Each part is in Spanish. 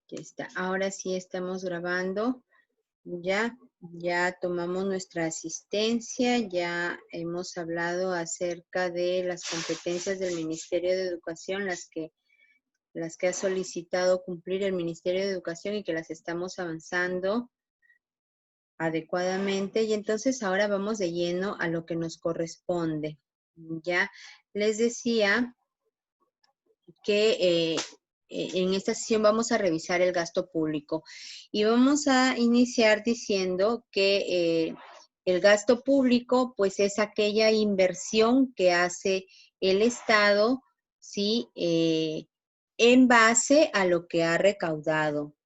Ya está. Ahora sí estamos grabando. Ya tomamos nuestra asistencia, ya hemos hablado acerca de las competencias del Ministerio de Educación, las que ha solicitado cumplir el Ministerio de Educación y que las estamos avanzando adecuadamente. Y entonces ahora vamos de lleno a lo que nos corresponde. Ya les decía que en esta sesión vamos a revisar el gasto público y vamos a iniciar diciendo que el gasto público pues es aquella inversión que hace el Estado, ¿sí? En base a lo que ha recaudado,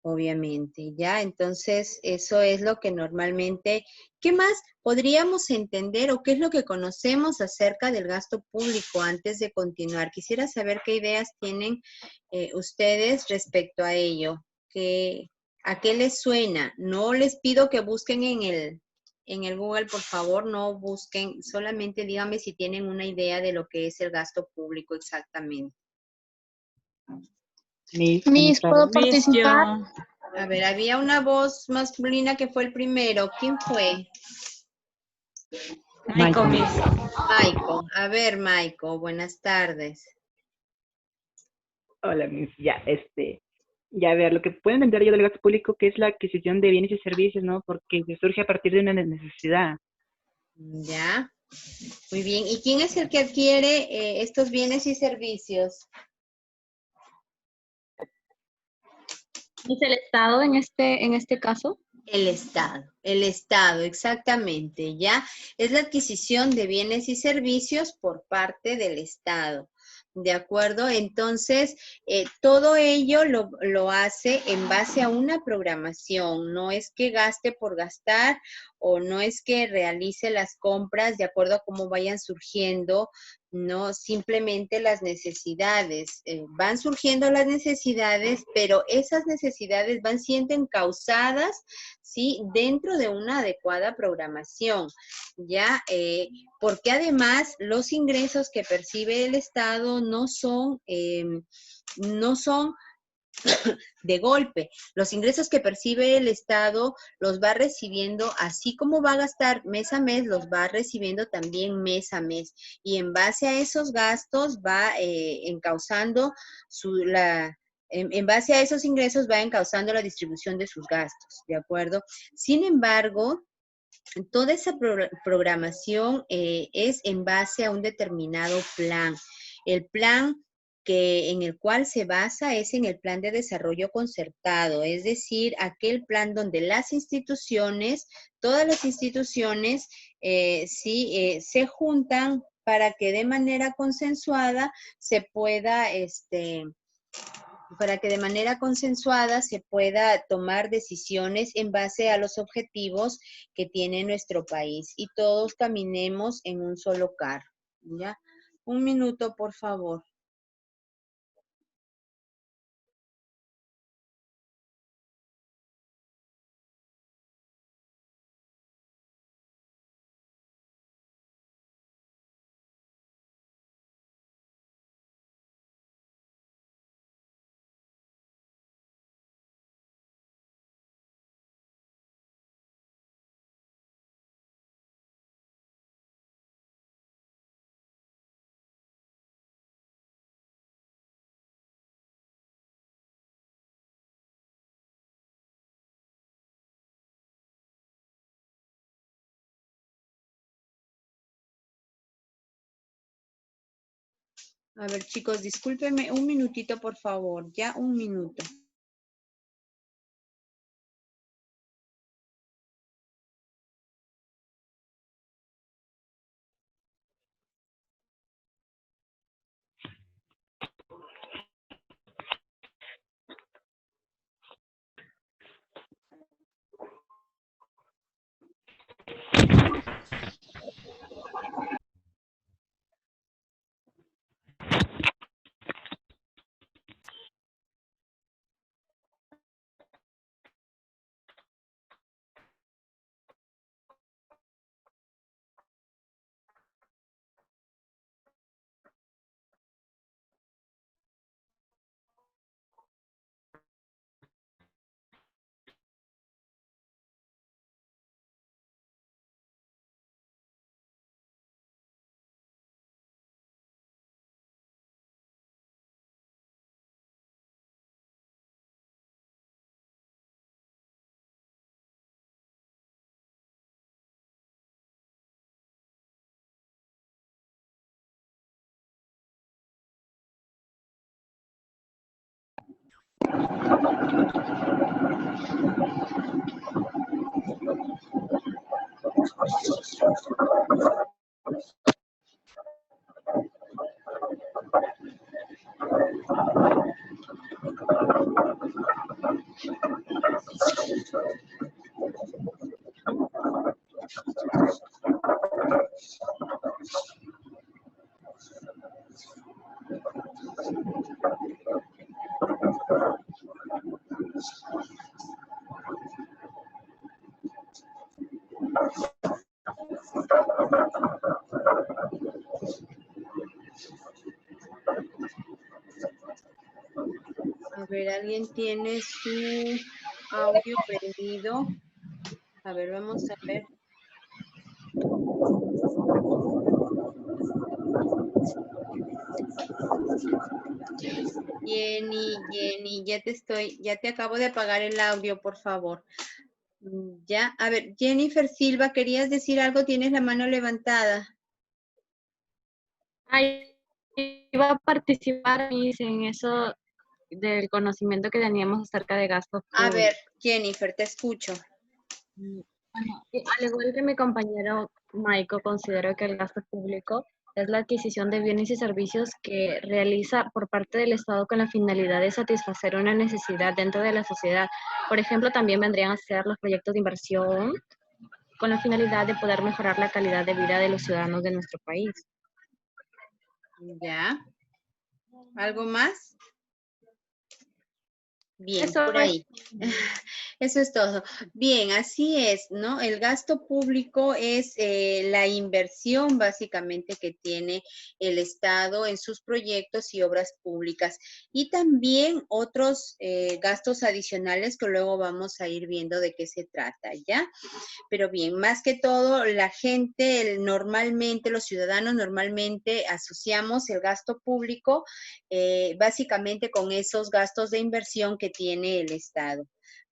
obviamente, ¿ya? Entonces, eso es lo que normalmente, ¿qué más podríamos entender o qué es lo que conocemos acerca del gasto público antes de continuar? Quisiera saber qué ideas tienen ustedes respecto a ello. ¿A qué les suena? No les pido que busquen en el Google, por favor, no busquen, solamente díganme si tienen una idea de lo que es el gasto público exactamente. Miss, ¿puedo Miss, participar? yo. A ver, había una voz masculina que fue el primero. ¿Quién fue? Michael, Miss. Maiko. A ver, Maiko, buenas tardes. Hola, Miss. Ya, a ver, lo que puedo entender yo del gasto público, que es la adquisición de bienes y servicios, ¿no? Porque surge a partir de una necesidad. Ya, muy bien. ¿Y quién es el que adquiere estos bienes y servicios? ¿Es el Estado en este caso? El Estado, exactamente, ¿ya? Es la adquisición de bienes y servicios por parte del Estado, ¿de acuerdo? Entonces, todo ello lo hace en base a una programación, no es que gaste por gastar o no es que realice las compras de acuerdo a cómo vayan surgiendo, no, simplemente las necesidades. Van surgiendo las necesidades, pero esas necesidades van siendo encausadas, ¿sí? Dentro de una adecuada programación, ¿ya? Porque además los ingresos que percibe el Estado no son de golpe. Los ingresos que percibe el Estado los va recibiendo, así como va a gastar mes a mes, los va recibiendo también mes a mes. Y en base a esos gastos va encauzando en base a esos ingresos va encauzando la distribución de sus gastos, ¿de acuerdo? Sin embargo, toda esa programación es en base a un determinado plan. El plan en el cual se basa es en el plan de desarrollo concertado, es decir, aquel plan donde las instituciones, todas las instituciones, se juntan para que de manera consensuada se pueda, para que de manera consensuada se pueda tomar decisiones en base a los objetivos que tiene nuestro país y todos caminemos en un solo carro, ¿ya? Un minuto, por favor. A ver, chicos, discúlpenme un minutito, por favor, ya un minuto. A ver, ¿alguien tiene su audio prendido? A ver, vamos a ver. Jenny, ya te acabo de apagar el audio, por favor. Ya, a ver, Jennifer Silva, ¿querías decir algo? Tienes la mano levantada. Ay, iba a participar Miss, en eso del conocimiento que teníamos acerca de gastos A ver, públicos. Jennifer, te escucho. Bueno, al igual que mi compañero Maiko, considero que el gasto público es la adquisición de bienes y servicios que realiza por parte del Estado con la finalidad de satisfacer una necesidad dentro de la sociedad. Por ejemplo, también vendrían a ser los proyectos de inversión con la finalidad de poder mejorar la calidad de vida de los ciudadanos de nuestro país. Ya. ¿Algo más? Bien, Eso por es. ahí. Eso es todo. Bien, así es, ¿no? El gasto público es la inversión básicamente que tiene el Estado en sus proyectos y obras públicas. Y también otros gastos adicionales que luego vamos a ir viendo de qué se trata, ¿ya? Pero bien, más que todo, la gente normalmente, los ciudadanos normalmente asociamos el gasto público básicamente con esos gastos de inversión que tiene el Estado.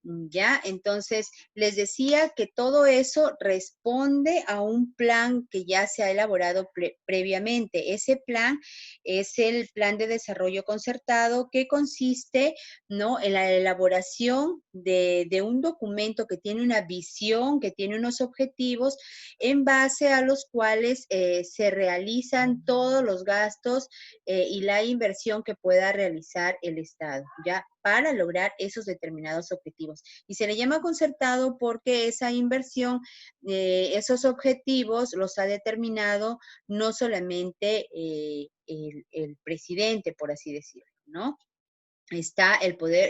¿Ya? Entonces, les decía que todo eso responde a un plan que ya se ha elaborado previamente. Ese plan es el Plan de Desarrollo Concertado que consiste, ¿no?, en la elaboración de un documento que tiene una visión, que tiene unos objetivos, en base a los cuales se realizan todos los gastos y la inversión que pueda realizar el Estado, ¿ya? Para lograr esos determinados objetivos. Y se le llama concertado porque esa inversión, esos objetivos los ha determinado no solamente el presidente, por así decirlo, ¿no? Está el poder,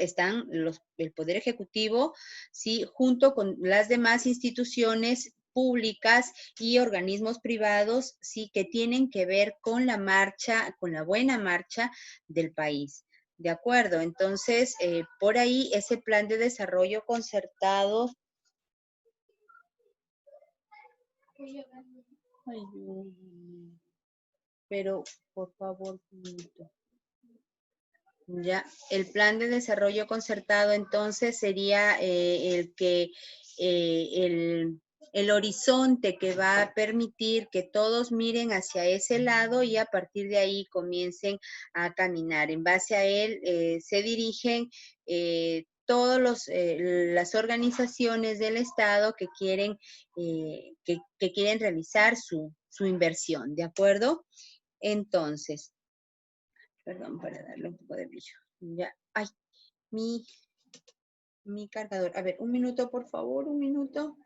el poder ejecutivo, sí, junto con las demás instituciones públicas y organismos privados, sí, que tienen que ver con la marcha, con la buena marcha del país. ¿De acuerdo? Entonces, por ahí ese plan de desarrollo concertado. Ay, pero, por favor, un minuto. Ya, el plan de desarrollo concertado entonces sería el horizonte que va a permitir que todos miren hacia ese lado y a partir de ahí comiencen a caminar. En base a él se dirigen todas las organizaciones del Estado que quieren, que quieren realizar su inversión, ¿de acuerdo? Entonces, perdón, para darle un poco de brillo. Ya, ay, mi, mi cargador. A ver, un minuto, por favor, un minuto.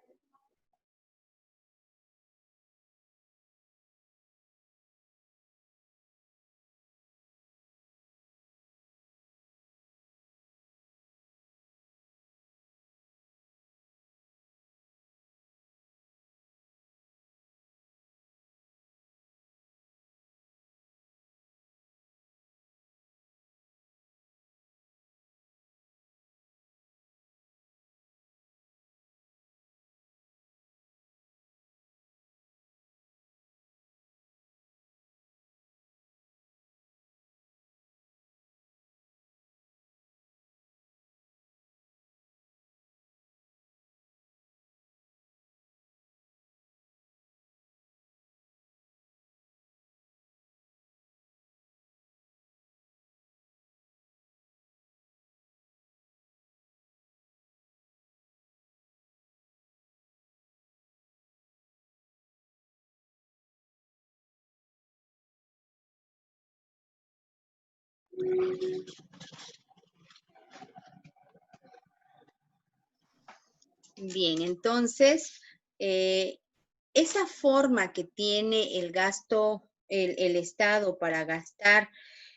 Bien, entonces, esa forma que tiene el gasto, el Estado para gastar,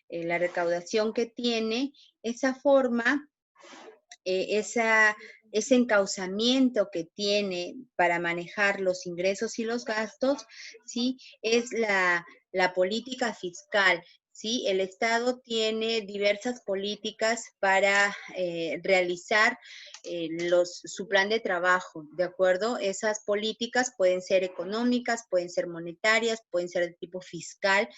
la recaudación que tiene, esa forma, ese encauzamiento que tiene para manejar los ingresos y los gastos, ¿sí? Es la política fiscal. Sí, el Estado tiene diversas políticas para realizar su plan de trabajo, ¿de acuerdo? Esas políticas pueden ser económicas, pueden ser monetarias, pueden ser de tipo fiscal,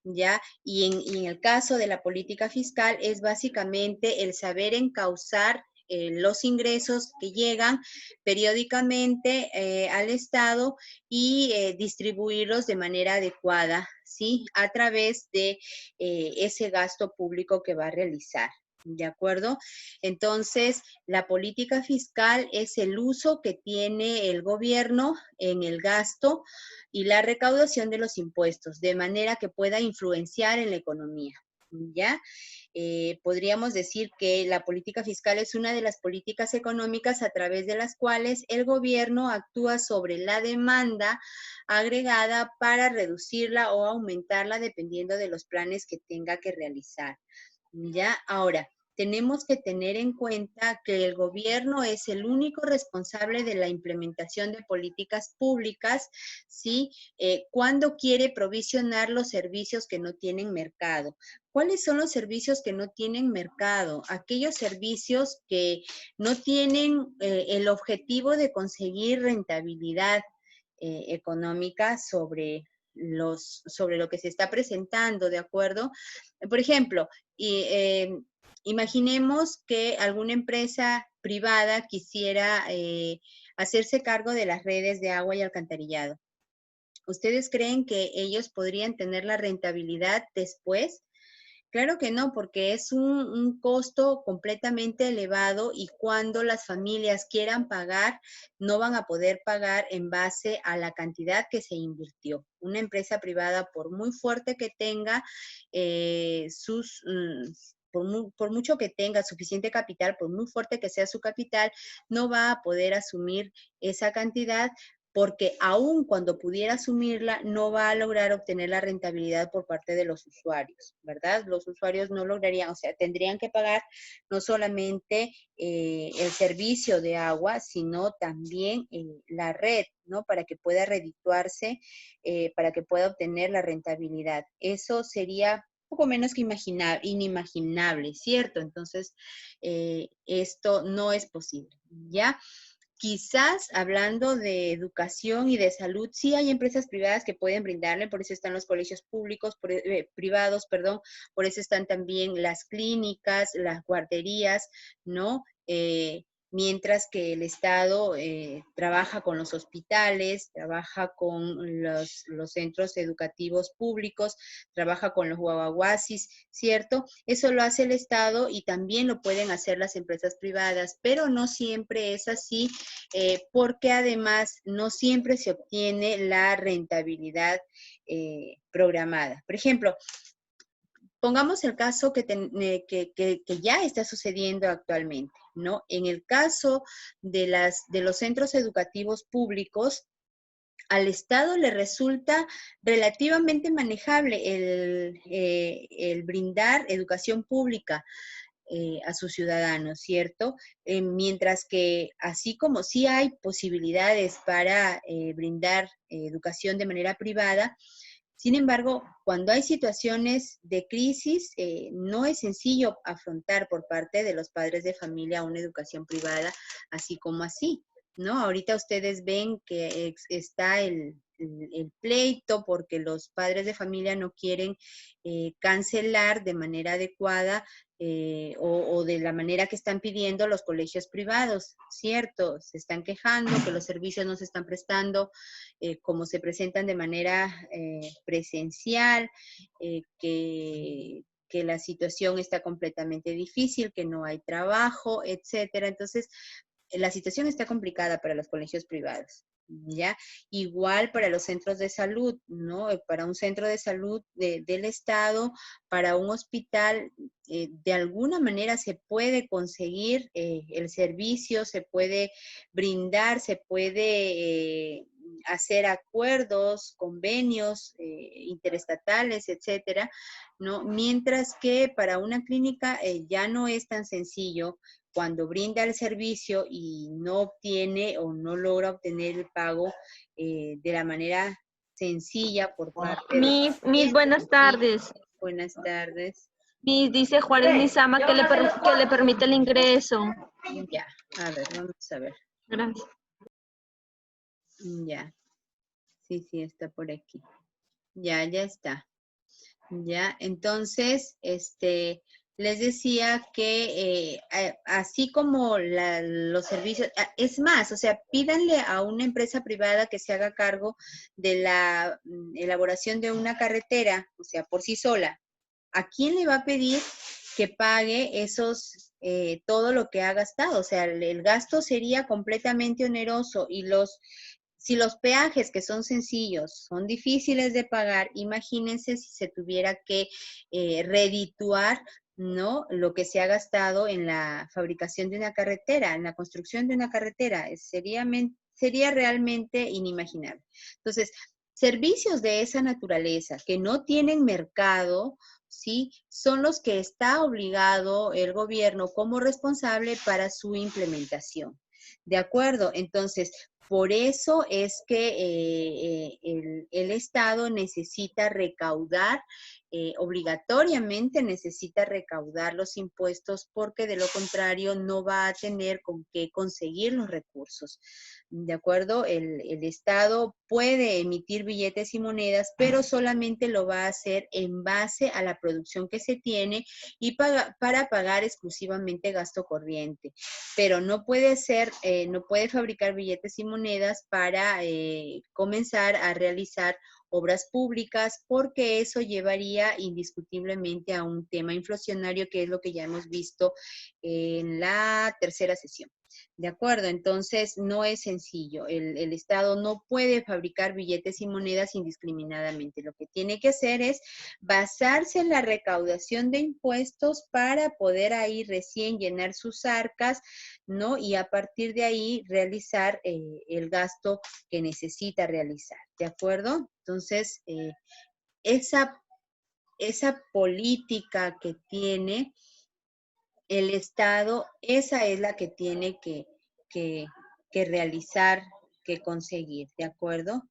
¿ya? Y en el caso de la política fiscal es básicamente el saber encauzar los ingresos que llegan periódicamente al Estado y distribuirlos de manera adecuada, ¿sí? A través de ese gasto público que va a realizar. ¿De acuerdo? Entonces, la política fiscal es el uso que tiene el gobierno en el gasto y la recaudación de los impuestos, de manera que pueda influenciar en la economía. ¿Ya? Podríamos decir que la política fiscal es una de las políticas económicas a través de las cuales el gobierno actúa sobre la demanda agregada para reducirla o aumentarla dependiendo de los planes que tenga que realizar. ¿Ya? Ahora, tenemos que tener en cuenta que el gobierno es el único responsable de la implementación de políticas públicas, ¿sí? Cuando quiere provisionar los servicios que no tienen mercado. ¿Cuáles son los servicios que no tienen mercado? Aquellos servicios que no tienen el objetivo de conseguir rentabilidad económica sobre lo que se está presentando, ¿de acuerdo? Por ejemplo, imaginemos que alguna empresa privada quisiera hacerse cargo de las redes de agua y alcantarillado. ¿Ustedes creen que ellos podrían tener la rentabilidad después? Claro que no, porque es un costo completamente elevado y cuando las familias quieran pagar, no van a poder pagar en base a la cantidad que se invirtió. Una empresa privada, por muy fuerte que tenga por mucho que tenga suficiente capital, por muy fuerte que sea su capital, no va a poder asumir esa cantidad porque aun cuando pudiera asumirla, no va a lograr obtener la rentabilidad por parte de los usuarios, ¿verdad? Los usuarios no lograrían, o sea, tendrían que pagar no solamente el servicio de agua, sino también la red, ¿no? Para que pueda redituarse, para que pueda obtener la rentabilidad. Eso sería poco menos que inimaginable, ¿cierto? Entonces, esto no es posible, ¿ya? Quizás hablando de educación y de salud, sí hay empresas privadas que pueden brindarle, por eso están los colegios públicos, privados, perdón, por eso están también las clínicas, las guarderías, ¿no? Mientras que el Estado trabaja con los hospitales, trabaja con los centros educativos públicos, trabaja con los guaguaguasis, ¿cierto? Eso lo hace el Estado y también lo pueden hacer las empresas privadas, pero no siempre es así, porque además no siempre se obtiene la rentabilidad programada. Por ejemplo, pongamos el caso que ya está sucediendo actualmente, ¿no? En el caso de los centros educativos públicos, al Estado le resulta relativamente manejable el brindar educación pública a sus ciudadanos, ¿cierto? Mientras que así como sí hay posibilidades para brindar educación de manera privada, sin embargo, cuando hay situaciones de crisis, no es sencillo afrontar por parte de los padres de familia una educación privada así como así, ¿no? Ahorita ustedes ven que está el pleito porque los padres de familia no quieren cancelar de manera adecuada o de la manera que están pidiendo los colegios privados, ¿cierto? Se están quejando que los servicios no se están prestando como se presentan de manera presencial, que la situación está completamente difícil, que no hay trabajo, etcétera. Entonces, la situación está complicada para los colegios privados. ¿ya? Igual para los centros de salud, ¿no? Para un centro de salud del Estado, para un hospital, de alguna manera se puede conseguir el servicio, se puede brindar, se puede hacer acuerdos, convenios interestatales, etcétera, ¿no? Mientras que para una clínica ya no es tan sencillo cuando brinda el servicio y no obtiene o no logra obtener el pago de la manera sencilla por parte de... Miss, buenas tardes. Buenas tardes. Miss, dice Juárez Nizama que que le permite el ingreso. Ya, a ver, vamos a ver. Gracias. Ya, sí, está por aquí. Ya está. Ya, entonces, les decía que así como los servicios, es más, o sea, pídanle a una empresa privada que se haga cargo de la elaboración de una carretera, o sea, por sí sola. ¿A quién le va a pedir que pague todo lo que ha gastado? O sea, el gasto sería completamente oneroso y si los peajes que son sencillos son difíciles de pagar, imagínense si se tuviera que redituar, ¿no? Lo que se ha gastado en la fabricación de una carretera, en la construcción de una carretera. Sería realmente inimaginable. Entonces, servicios de esa naturaleza que no tienen mercado, ¿sí? Son los que está obligado el gobierno como responsable para su implementación. ¿De acuerdo? Entonces, por eso es que el Estado necesita recaudar, obligatoriamente necesita recaudar los impuestos porque de lo contrario no va a tener con qué conseguir los recursos. ¿De acuerdo? El Estado puede emitir billetes y monedas, pero solamente lo va a hacer en base a la producción que se tiene y para pagar exclusivamente gasto corriente. Pero no puede no puede fabricar billetes y monedas para comenzar a realizar obras públicas, porque eso llevaría indiscutiblemente a un tema inflacionario, que es lo que ya hemos visto en la tercera sesión. ¿De acuerdo? Entonces, no es sencillo. El Estado no puede fabricar billetes y monedas indiscriminadamente. Lo que tiene que hacer es basarse en la recaudación de impuestos para poder ahí recién llenar sus arcas, ¿no? Y a partir de ahí realizar el gasto que necesita realizar. ¿De acuerdo? Entonces, esa política que tiene el Estado, esa es la que tiene que realizar, que conseguir, ¿de acuerdo?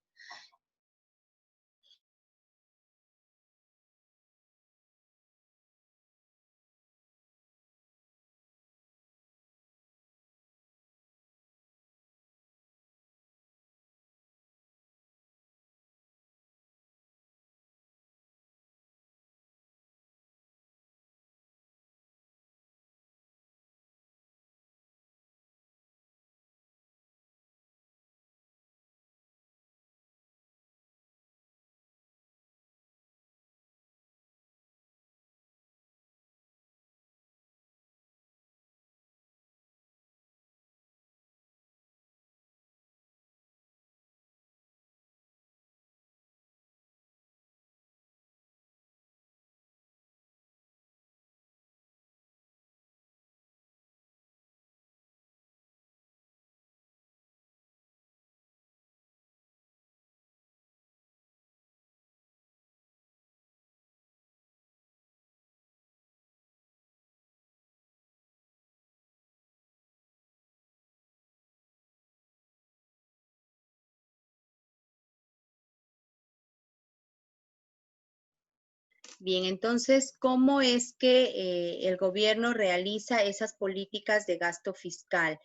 Bien, entonces, ¿cómo es que el gobierno realiza esas políticas de gasto fiscal?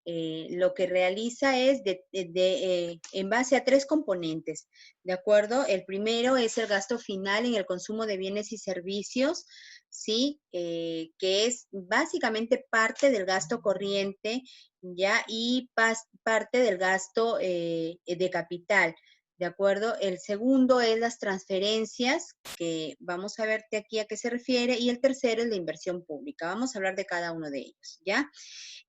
Lo que realiza es en base a 3 componentes, ¿de acuerdo? El primero es el gasto final en el consumo de bienes y servicios, ¿sí? Que es básicamente parte del gasto corriente, ¿ya? Y parte del gasto de capital. ¿De acuerdo? El segundo es las transferencias, que vamos a verte aquí a qué se refiere, y el tercero es la inversión pública. Vamos a hablar de cada uno de ellos, ¿ya?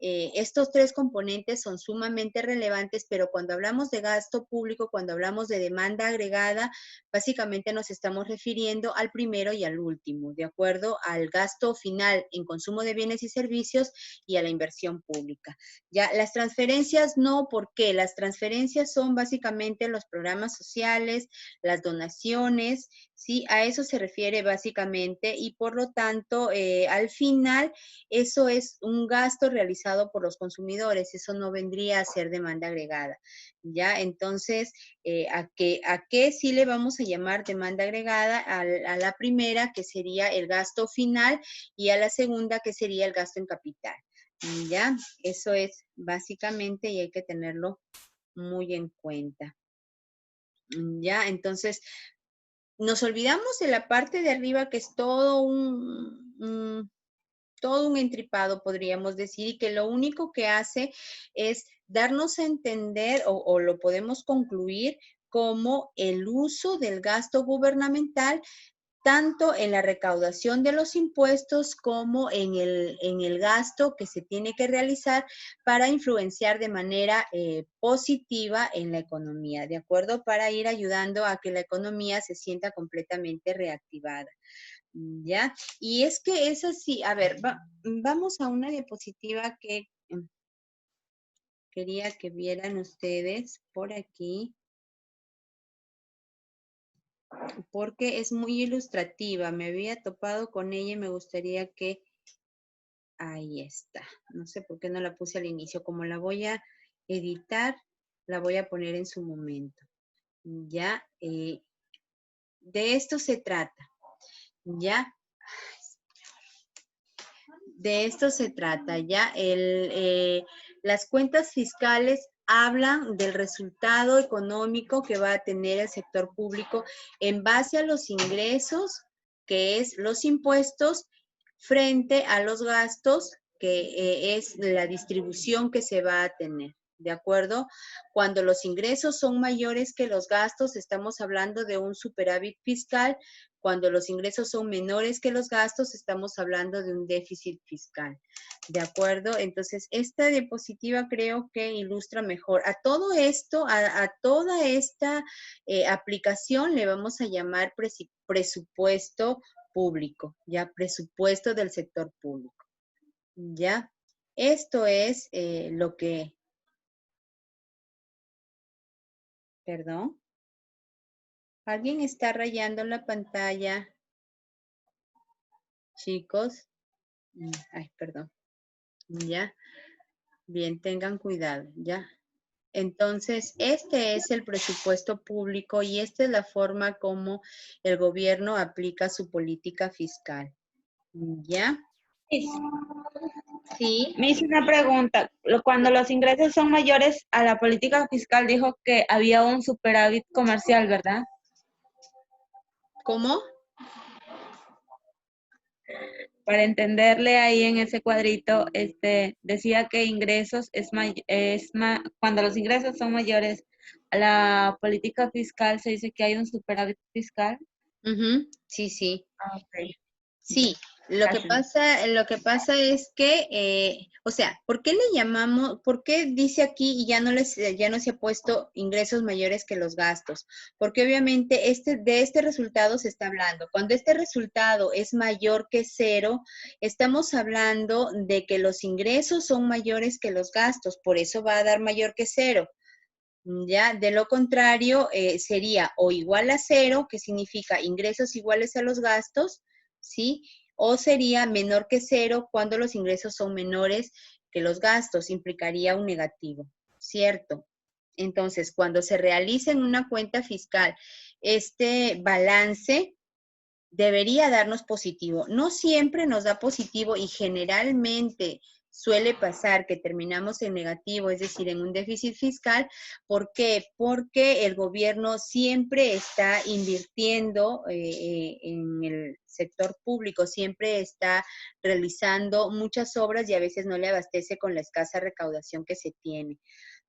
Estos tres componentes son sumamente relevantes, pero cuando hablamos de gasto público, cuando hablamos de demanda agregada, básicamente nos estamos refiriendo al primero y al último, ¿de acuerdo? Al gasto final en consumo de bienes y servicios y a la inversión pública. Ya, las transferencias no, ¿por qué? Las transferencias son básicamente los programas sociales, las donaciones, ¿sí? A eso se refiere básicamente y por lo tanto, al final, eso es un gasto realizado por los consumidores, eso no vendría a ser demanda agregada, ¿ya? Entonces, ¿a qué sí le vamos a llamar demanda agregada? A la primera, que sería el gasto final, y a la segunda, que sería el gasto en capital, ¿ya? Eso es básicamente y hay que tenerlo muy en cuenta. Ya, entonces, nos olvidamos de la parte de arriba que es todo un entripado, podríamos decir, y que lo único que hace es darnos a entender o lo podemos concluir como el uso del gasto gubernamental tanto en la recaudación de los impuestos como en el gasto que se tiene que realizar para influenciar de manera positiva en la economía, ¿de acuerdo? Para ir ayudando a que la economía se sienta completamente reactivada, ¿ya? Y es que es así, a ver, vamos a una diapositiva que quería que vieran ustedes por aquí, porque es muy ilustrativa. Me había topado con ella y me gustaría que... Ahí está. No sé por qué no la puse al inicio. Como la voy a editar, la voy a poner en su momento. Ya, de esto se trata. Ya, de esto se trata. Ya, las cuentas fiscales hablan del resultado económico que va a tener el sector público en base a los ingresos, que es los impuestos, frente a los gastos, que es la distribución que se va a tener. ¿De acuerdo? Cuando los ingresos son mayores que los gastos, estamos hablando de un superávit fiscal. Cuando los ingresos son menores que los gastos, estamos hablando de un déficit fiscal. ¿De acuerdo? Entonces, esta diapositiva creo que ilustra mejor. A todo esto, a toda esta aplicación le vamos a llamar presupuesto público, ya, presupuesto del sector público. Ya, esto es lo que, perdón, ¿alguien está rayando la pantalla? Chicos, ay, perdón, ya, bien, tengan cuidado, ya. Entonces, este es el presupuesto público y esta es la forma como el gobierno aplica su política fiscal, ¿ya? Sí. Me hice una pregunta. Cuando los ingresos son mayores a la política fiscal, dijo que había un superávit comercial, ¿verdad? ¿Cómo? Para entenderle ahí en ese cuadrito, decía que ingresos cuando los ingresos son mayores a la política fiscal, se dice que hay un superávit fiscal. Sí, sí. Ok. Sí, lo que pasa es que, o sea, ¿por qué le llamamos, por qué dice aquí y ya no se ha puesto ingresos mayores que los gastos? Porque obviamente de este resultado se está hablando. Cuando este resultado es mayor que 0, estamos hablando de que los ingresos son mayores que los gastos, por eso va a dar mayor que 0. Ya, de lo contrario, sería o igual a 0, que significa ingresos iguales a los gastos, ¿sí? O sería menor que 0 cuando los ingresos son menores que los gastos, implicaría un negativo, ¿cierto? Entonces, cuando se realiza en una cuenta fiscal este balance, debería darnos positivo. No siempre nos da positivo y generalmente suele pasar que terminamos en negativo, es decir, en un déficit fiscal. ¿Por qué? Porque el gobierno siempre está invirtiendo en el sector público, siempre está realizando muchas obras y a veces no le abastece con la escasa recaudación que se tiene.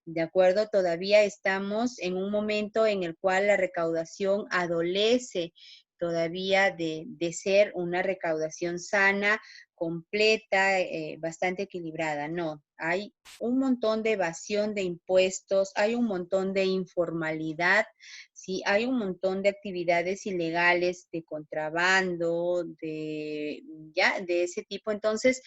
¿De acuerdo? Todavía estamos en un momento en el cual la recaudación adolece todavía de ser una recaudación sana, completa, bastante equilibrada. No, hay un montón de evasión de impuestos, hay un montón de informalidad, sí, hay un montón de actividades ilegales, de contrabando, de ese tipo. Entonces,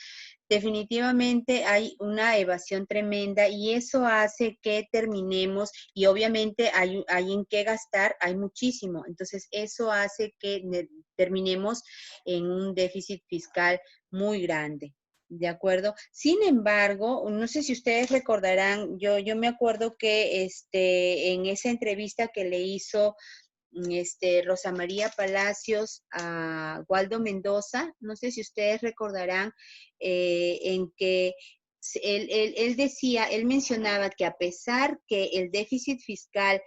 definitivamente hay una evasión tremenda y eso hace que terminemos, y obviamente hay en qué gastar, hay muchísimo. Entonces, eso hace que terminemos en un déficit fiscal muy grande. ¿De acuerdo? Sin embargo, no sé si ustedes recordarán, yo me acuerdo que en esa entrevista que le hizo Rosa María Palacios a Waldo Mendoza, no sé si ustedes recordarán en que él decía, él mencionaba que a pesar que el déficit fiscal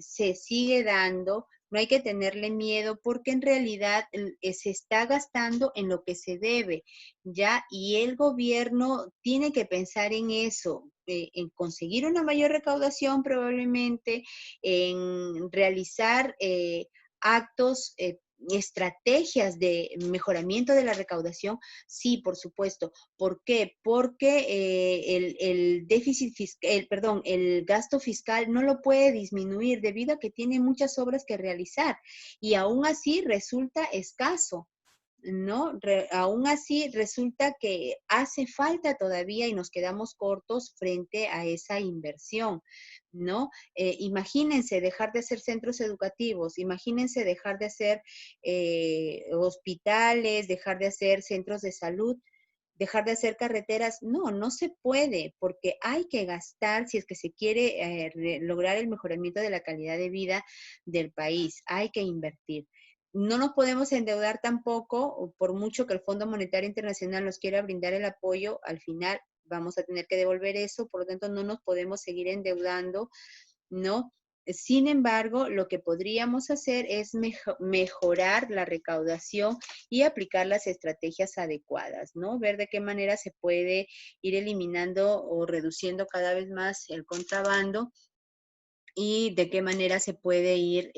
se sigue dando, no hay que tenerle miedo porque en realidad se está gastando en lo que se debe, ¿ya? Y el gobierno tiene que pensar en eso, en conseguir una mayor recaudación probablemente, en realizar actos, estrategias de mejoramiento de la recaudación, sí, por supuesto. ¿Por qué? Porque el déficit fiscal, perdón, el gasto fiscal no lo puede disminuir debido a que tiene muchas obras que realizar y aún así resulta escaso. ¿No? Aún así resulta que hace falta todavía y nos quedamos cortos frente a esa inversión, ¿no? Imagínense dejar de hacer centros educativos, imagínense dejar de hacer hospitales, dejar de hacer centros de salud, dejar de hacer carreteras. No, no se puede porque hay que gastar si es que se quiere lograr el mejoramiento de la calidad de vida del país, hay que invertir. No nos podemos endeudar tampoco, por mucho que el Fondo Monetario Internacional nos quiera brindar el apoyo, al final vamos a tener que devolver eso, por lo tanto no nos podemos seguir endeudando, ¿no? Sin embargo, lo que podríamos hacer es mejorar la recaudación y aplicar las estrategias adecuadas, ¿no? Ver de qué manera se puede ir eliminando o reduciendo cada vez más el contrabando y de qué manera se puede ir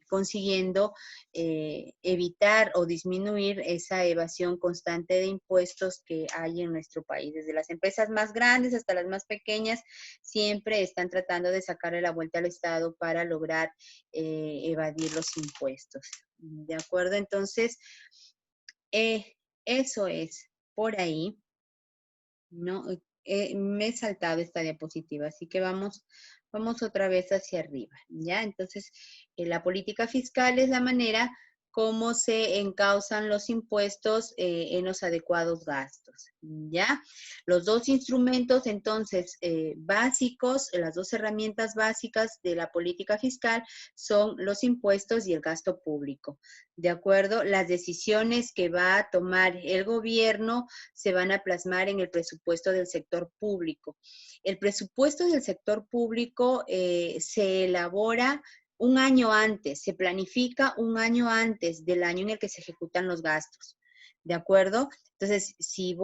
consiguiendo evitar o disminuir esa evasión constante de impuestos que hay en nuestro país. Desde las empresas más grandes hasta las más pequeñas, siempre están tratando de sacarle la vuelta al Estado para lograr evadir los impuestos. ¿De acuerdo? Entonces, eso es por ahí, ¿no? Me he saltado esta diapositiva, así que vamos otra vez hacia arriba, ¿ya? Entonces, la política fiscal es la manera como se encausan los impuestos en los adecuados gastos, ¿ya? Los dos instrumentos, entonces, básicos, las dos herramientas básicas de la política fiscal son los impuestos y el gasto público, ¿de acuerdo? Las decisiones que va a tomar el gobierno se van a plasmar en el presupuesto del sector público. El presupuesto del sector público se elabora un año antes, se planifica un año antes del año en el que se ejecutan los gastos. ¿De acuerdo? Entonces, si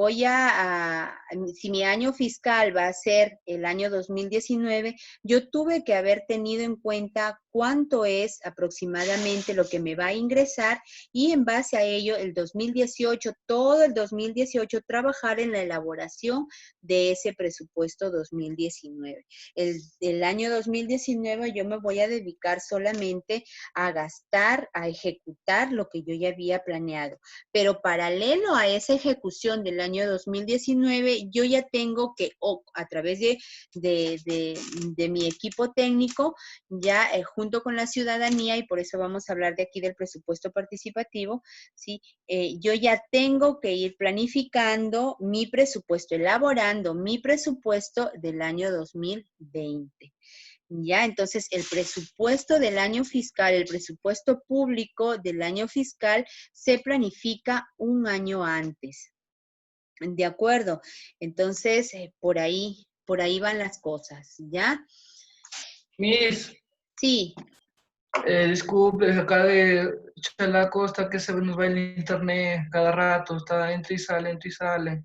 si mi año fiscal va a ser el año 2019, yo tuve que haber tenido en cuenta cuánto es aproximadamente lo que me va a ingresar y en base a ello, el 2018, todo el 2018, trabajar en la elaboración de ese presupuesto 2019. El año 2019 yo me voy a dedicar solamente a gastar, a ejecutar lo que yo ya había planeado. Pero paralelo a esa ejecución del año 2019, yo ya tengo que, a través de mi equipo técnico, ya junto con la ciudadanía, y por eso vamos a hablar de aquí del presupuesto participativo, ¿sí? Yo ya tengo que ir planificando mi presupuesto, elaborando mi presupuesto del año 2020. Ya, entonces el presupuesto del año fiscal, el presupuesto público del año fiscal se planifica un año antes. ¿De acuerdo? Entonces, por ahí van las cosas, ¿ya? Miss, Sí. disculpe, acá de Chalaco está que se nos va el internet cada rato, está entra y sale, entra y sale.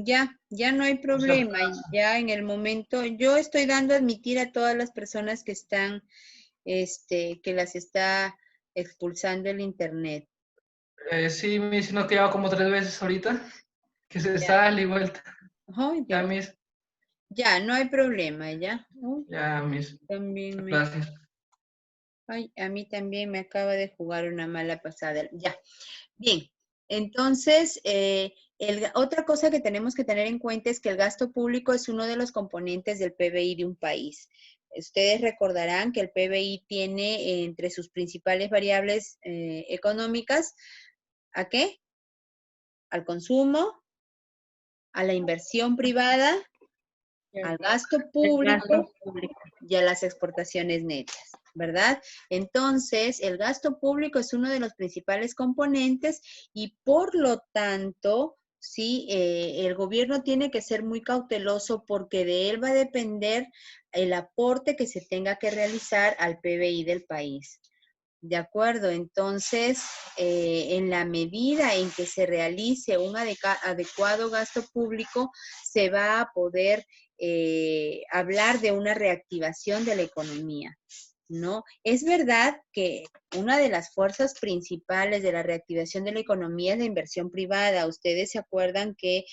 Ya no hay O sea, problema. Ya en el momento, yo estoy dando a admitir a todas las personas que están, que las está expulsando el internet. sí, Miss, no te hago como 3 veces ahorita, que se Ya. sale y vuelta. Ajá, Ya, ya. Miss, Ya, no hay problema, ya. ya, Miss. También Gracias. ay, a mí también me acaba de jugar una mala pasada. Ya. Bien, entonces, otra cosa que tenemos que tener en cuenta es que el gasto público es uno de los componentes del PBI de un país. Ustedes recordarán que el PBI tiene entre sus principales variables económicas, ¿a qué? Al consumo, a la inversión privada, al gasto El gasto público público. y a las exportaciones netas, ¿verdad? Entonces, el gasto público es uno de los principales componentes y por lo tanto, sí, el gobierno tiene que ser muy cauteloso porque de él va a depender el aporte que se tenga que realizar al PBI del país. De acuerdo, entonces, en la medida en que se realice un adecuado gasto público, se va a poder hablar de una reactivación de la economía, ¿no? Es verdad que una de las fuerzas principales de la reactivación de la economía es la inversión privada. Ustedes se acuerdan que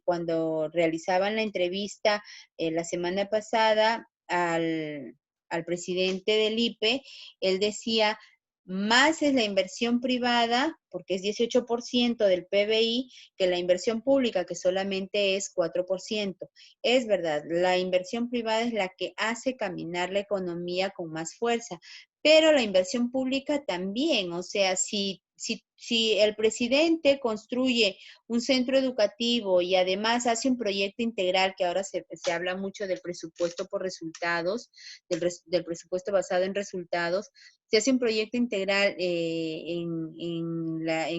cuando realizaban la entrevista la semana pasada al presidente del IPE, él decía, más es la inversión privada, porque es 18% del PBI, que la inversión pública, que solamente es 4%. Es verdad, la inversión privada es la que hace caminar la economía con más fuerza, pero la inversión pública también, o sea, si el presidente construye un centro educativo y además hace un proyecto integral, que ahora se habla mucho del presupuesto por resultados, del presupuesto basado en resultados, se hace un proyecto integral en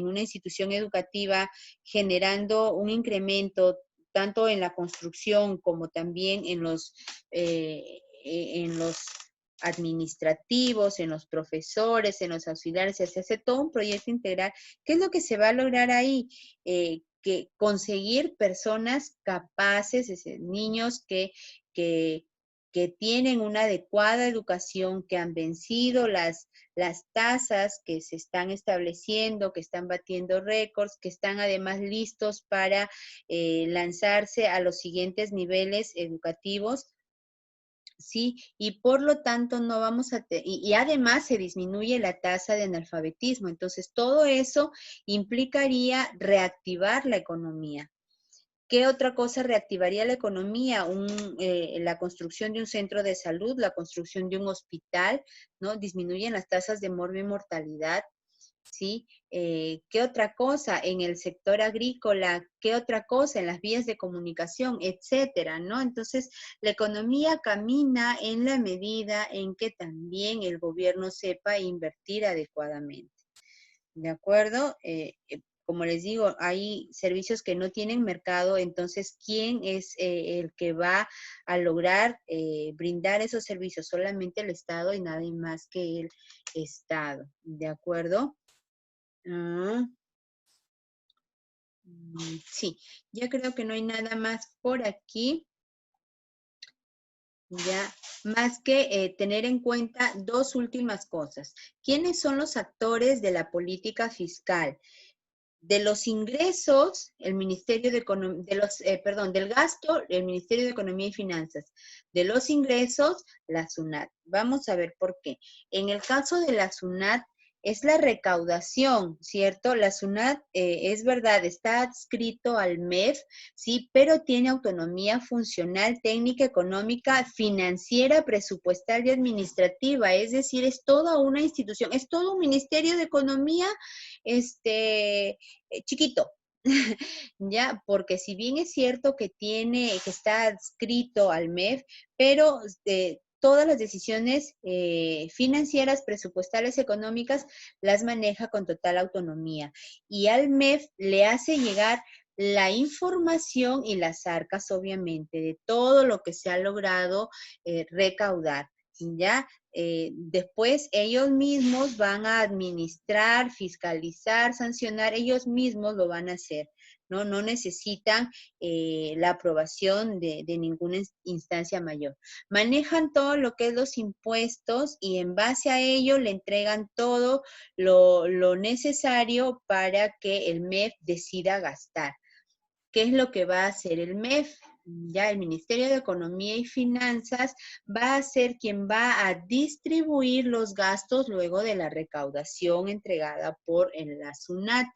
una institución educativa generando un incremento tanto en la construcción como también en los administrativos, en los profesores, en los auxiliares, se hace todo un proyecto integral. ¿Qué es lo que se va a lograr ahí? Que conseguir personas capaces, niños que tienen una adecuada educación, que han vencido las tasas que se están estableciendo, que están batiendo récords, que están además listos para lanzarse a los siguientes niveles educativos. Sí, y por lo tanto no vamos a, y además se disminuye la tasa de analfabetismo. Entonces, todo eso implicaría reactivar la economía. ¿Qué otra cosa reactivaría la economía? La construcción de un centro de salud, la construcción de un hospital, ¿no? Disminuyen las tasas de morbo y mortalidad, ¿sí? ¿Qué otra cosa en el sector agrícola? ¿Qué otra cosa en las vías de comunicación? Etcétera, ¿no? Entonces, la economía camina en la medida en que también el gobierno sepa invertir adecuadamente. ¿De acuerdo? Como les digo, hay servicios que no tienen mercado, entonces, ¿quién es el que va a lograr brindar esos servicios? Solamente el Estado y nada más que el Estado. ¿De acuerdo? Sí, ya creo que no hay nada más por aquí. Ya, más que tener en cuenta dos últimas cosas. ¿Quiénes son los actores de la política fiscal? De los ingresos, el Ministerio de Economía, del gasto, el Ministerio de Economía y Finanzas. De los ingresos, la SUNAT. Vamos a ver por qué. En el caso de la SUNAT, es la recaudación, ¿cierto? La SUNAT, es verdad, está adscrito al MEF, sí, pero tiene autonomía funcional, técnica, económica, financiera, presupuestal y administrativa. Es decir, es toda una institución, es todo un Ministerio de Economía, chiquito, ya, porque si bien es cierto que que está adscrito al MEF, pero todas las decisiones financieras, presupuestales, económicas, las maneja con total autonomía. Y al MEF le hace llegar la información y las arcas, obviamente, de todo lo que se ha logrado recaudar. ¿Ya? Después ellos mismos van a administrar, fiscalizar, sancionar, ellos mismos lo van a hacer. ¿no? No necesitan la aprobación de ninguna instancia mayor. Manejan todo lo que es los impuestos y en base a ello le entregan todo lo necesario para que el MEF decida gastar. ¿Qué es lo que va a hacer el MEF? Ya el Ministerio de Economía y Finanzas va a ser quien va a distribuir los gastos luego de la recaudación entregada por la SUNAT.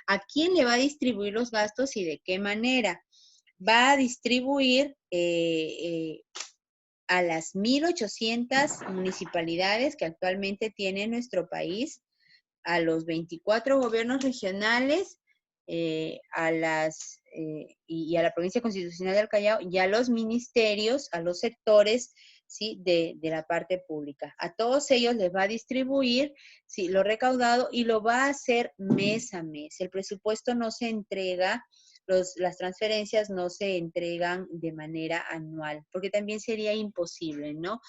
¿A quién le va a distribuir los gastos y de qué manera? Va a distribuir a las 1.800 municipalidades que actualmente tiene nuestro país, a los 24 gobiernos regionales, y a la provincia constitucional del Callao, y a los ministerios, a los sectores, ¿sí? de la parte pública. A todos ellos les va a distribuir, ¿sí? lo recaudado y lo va a hacer mes a mes. El presupuesto no se entrega, las transferencias no se entregan de manera anual, porque también sería imposible, ¿no?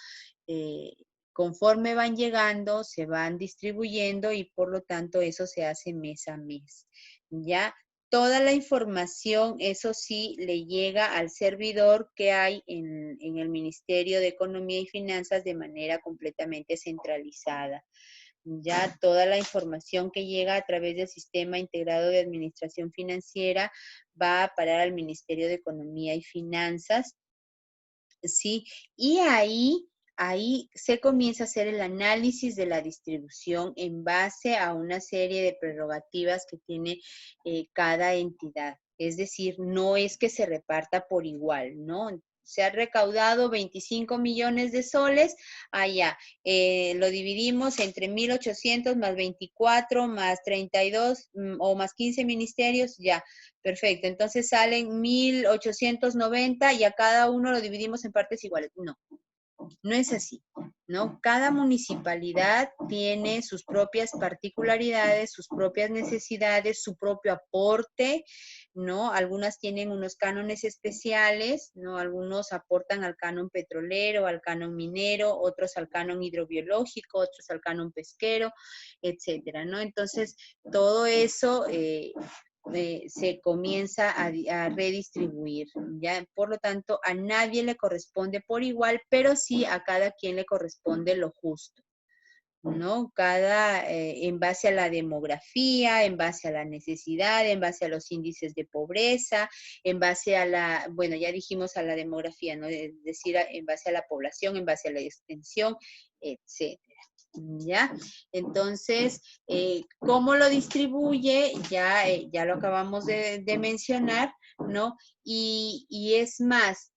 Conforme van llegando, se van distribuyendo y por lo tanto eso se hace mes a mes. Ya toda la información, eso sí, le llega al servidor que hay en el Ministerio de Economía y Finanzas de manera completamente centralizada. Ya toda la información que llega a través del Sistema Integrado de Administración Financiera va a parar al Ministerio de Economía y Finanzas, ¿sí? Y ahí se comienza a hacer el análisis de la distribución en base a una serie de prerrogativas que tiene cada entidad. Es decir, no es que se reparta por igual, ¿no? Se ha recaudado 25 millones de soles, allá lo dividimos entre 1.800 más 24 más 32 o más 15 ministerios, ya, perfecto. Entonces salen 1.890 y a cada uno lo dividimos en partes iguales. No. No es así, ¿no? Cada municipalidad tiene sus propias particularidades, sus propias necesidades, su propio aporte, ¿no? Algunas tienen unos cánones especiales, ¿no? Algunos aportan al canon petrolero, al canon minero, otros al canon hidrobiológico, otros al canon pesquero, etcétera, ¿no? Entonces, todo eso se comienza a redistribuir, ¿ya? Por lo tanto, a nadie le corresponde por igual, pero sí a cada quien le corresponde lo justo, ¿no? En base a la demografía, en base a la necesidad, en base a los índices de pobreza, en base a bueno, ya dijimos a la demografía, ¿no? Es decir, en base a la población, en base a la extensión, etc. ¿Ya? Entonces, ¿cómo lo distribuye? Ya lo acabamos de mencionar, ¿no? Y es más,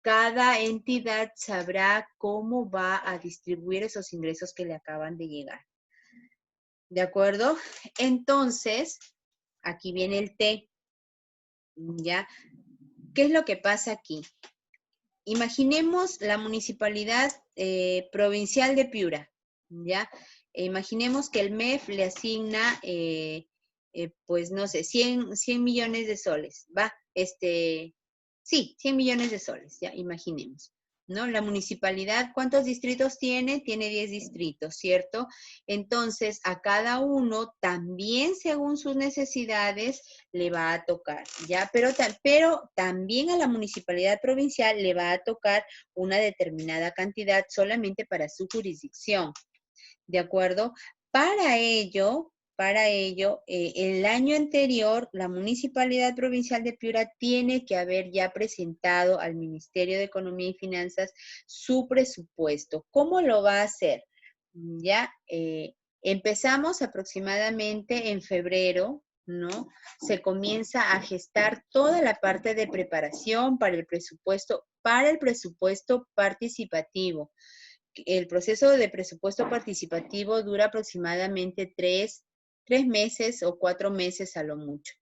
cada entidad sabrá cómo va a distribuir esos ingresos que le acaban de llegar. ¿De acuerdo? Entonces, aquí viene el T, ¿ya? ¿Qué es lo que pasa aquí? Imaginemos la municipalidad provincial de Piura, ¿ya? Imaginemos que el MEF le asigna, pues no sé, 100 millones de soles, ¿va? Sí, 100 millones de soles, ya, imaginemos, ¿no? La municipalidad, ¿cuántos distritos tiene? Tiene 10 distritos, ¿cierto? Entonces, a cada uno, también según sus necesidades, le va a tocar, ¿ya? Pero también a la municipalidad provincial le va a tocar una determinada cantidad solamente para su jurisdicción, ¿de acuerdo? Para ello, el año anterior, la Municipalidad Provincial de Piura tiene que haber ya presentado al Ministerio de Economía y Finanzas su presupuesto. ¿Cómo lo va a hacer? Ya, empezamos aproximadamente en febrero, ¿no? Se comienza a gestar toda la parte de preparación para el presupuesto participativo. El proceso de presupuesto participativo dura aproximadamente 3 meses o 4 meses a lo mucho.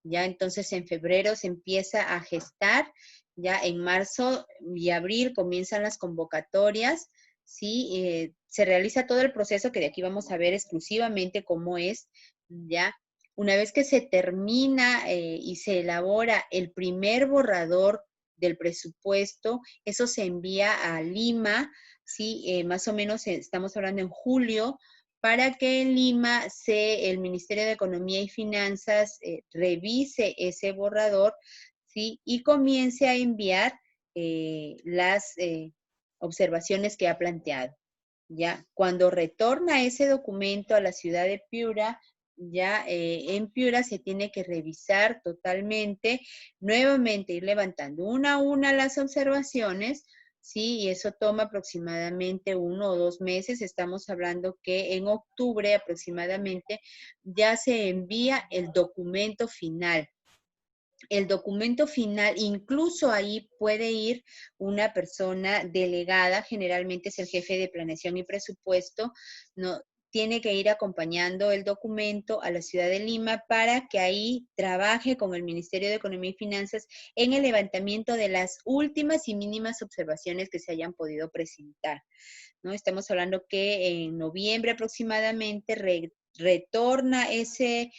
Ya entonces en febrero se empieza a gestar, ya en marzo y abril comienzan las convocatorias, ¿sí? Se realiza todo el proceso que de aquí vamos a ver exclusivamente cómo es, ya. Una vez que se termina y se elabora el primer borrador del presupuesto, eso se envía a Lima, ¿sí? Más o menos estamos hablando en julio, para que en Lima el Ministerio de Economía y Finanzas revise ese borrador, ¿sí? Y comience a enviar las observaciones que ha planteado. Ya, cuando retorna ese documento a la ciudad de Piura, ya en Piura se tiene que revisar totalmente, nuevamente ir levantando una a una las observaciones, ¿sí? Y eso toma aproximadamente 1 o 2 meses. Estamos hablando que en octubre aproximadamente ya se envía el documento final. El documento final, incluso ahí puede ir una persona delegada, generalmente es el jefe de planeación y presupuesto, ¿no? Tiene que ir acompañando el documento a la ciudad de Lima para que ahí trabaje con el Ministerio de Economía y Finanzas en el levantamiento de las últimas y mínimas observaciones que se hayan podido presentar, ¿no? Estamos hablando que en noviembre aproximadamente retorna ese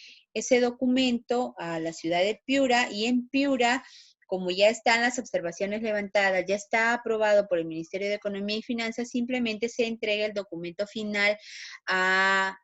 documento a la ciudad de Piura, y en Piura, como ya están las observaciones levantadas, ya está aprobado por el Ministerio de Economía y Finanzas, simplemente se entrega el documento final al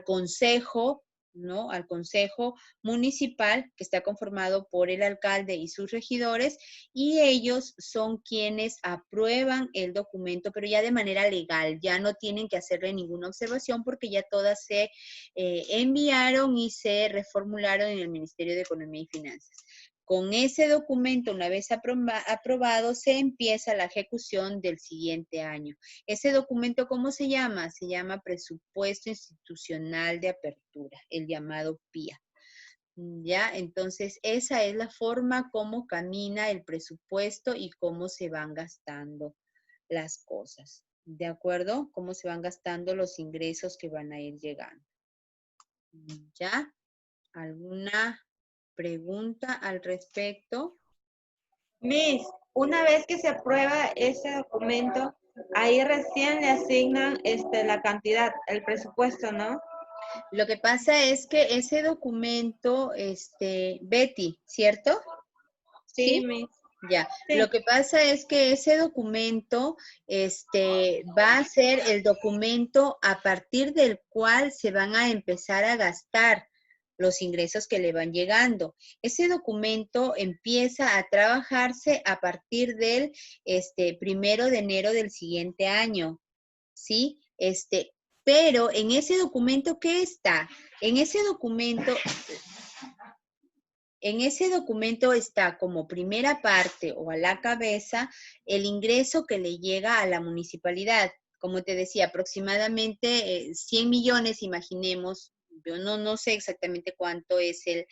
Consejo, ¿no? Al Consejo Municipal, que está conformado por el alcalde y sus regidores, y ellos son quienes aprueban el documento, pero ya de manera legal, ya no tienen que hacerle ninguna observación porque ya todas se enviaron y se reformularon en el Ministerio de Economía y Finanzas. Con ese documento, una vez aprobado, se empieza la ejecución del siguiente año. Ese documento, ¿cómo se llama? Se llama Presupuesto Institucional de Apertura, el llamado PIA. ¿Ya? Entonces, esa es la forma como camina el presupuesto y cómo se van gastando las cosas. ¿De acuerdo? Cómo se van gastando los ingresos que van a ir llegando. ¿Ya? ¿Alguna pregunta al respecto? Miss, una vez que se aprueba ese documento, ahí recién le asignan la cantidad, el presupuesto, ¿no? Lo que pasa es que ese documento, Betty, ¿cierto? Sí, ¿Sí? Miss. Ya, Sí. lo que pasa es que ese documento, va a ser el documento a partir del cual se van a empezar a gastar los ingresos que le van llegando. Ese documento empieza a trabajarse a partir del 1 de enero del siguiente año, ¿sí? Pero en ese documento, ¿qué está? En ese documento está como primera parte o a la cabeza el ingreso que le llega a la municipalidad. Como te decía, aproximadamente 100 millones, imaginemos, yo no sé exactamente cuánto es el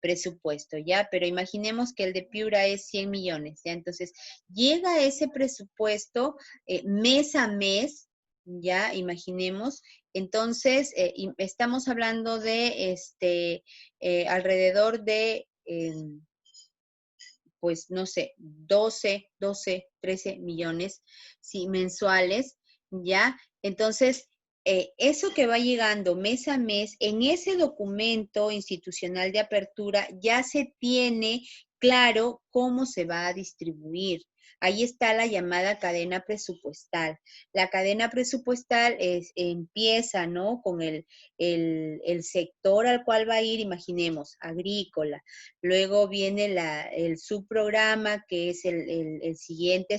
presupuesto, ¿ya? Pero imaginemos que el de Piura es 100 millones, ¿ya? Entonces, llega ese presupuesto mes a mes, ¿ya? Imaginemos. Entonces, estamos hablando de alrededor de, pues no sé, 12, 13 millones, sí, mensuales, ¿ya? Entonces, eso que va llegando mes a mes, en ese documento institucional de apertura ya se tiene claro cómo se va a distribuir. Ahí está la llamada cadena presupuestal. La cadena presupuestal empieza, ¿no? Con el sector al cual va a ir, imaginemos, agrícola. Luego viene el subprograma, que es el siguiente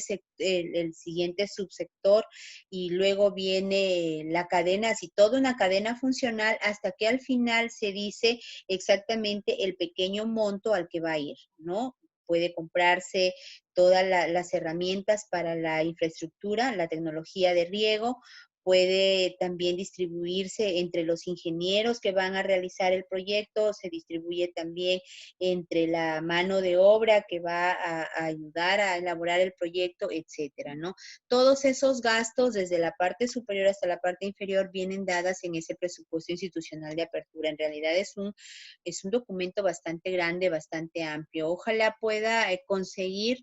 subsector, y luego viene la cadena, así toda una cadena funcional, hasta que al final se dice exactamente el pequeño monto al que va a ir, ¿no? Puede comprarse todas las herramientas para la infraestructura, la tecnología de riego, puede también distribuirse entre los ingenieros que van a realizar el proyecto, se distribuye también entre la mano de obra que va a ayudar a elaborar el proyecto, etcétera, ¿no? Todos esos gastos, desde la parte superior hasta la parte inferior, vienen dadas en ese presupuesto institucional de apertura. En realidad es un documento bastante grande, bastante amplio. Ojalá pueda conseguir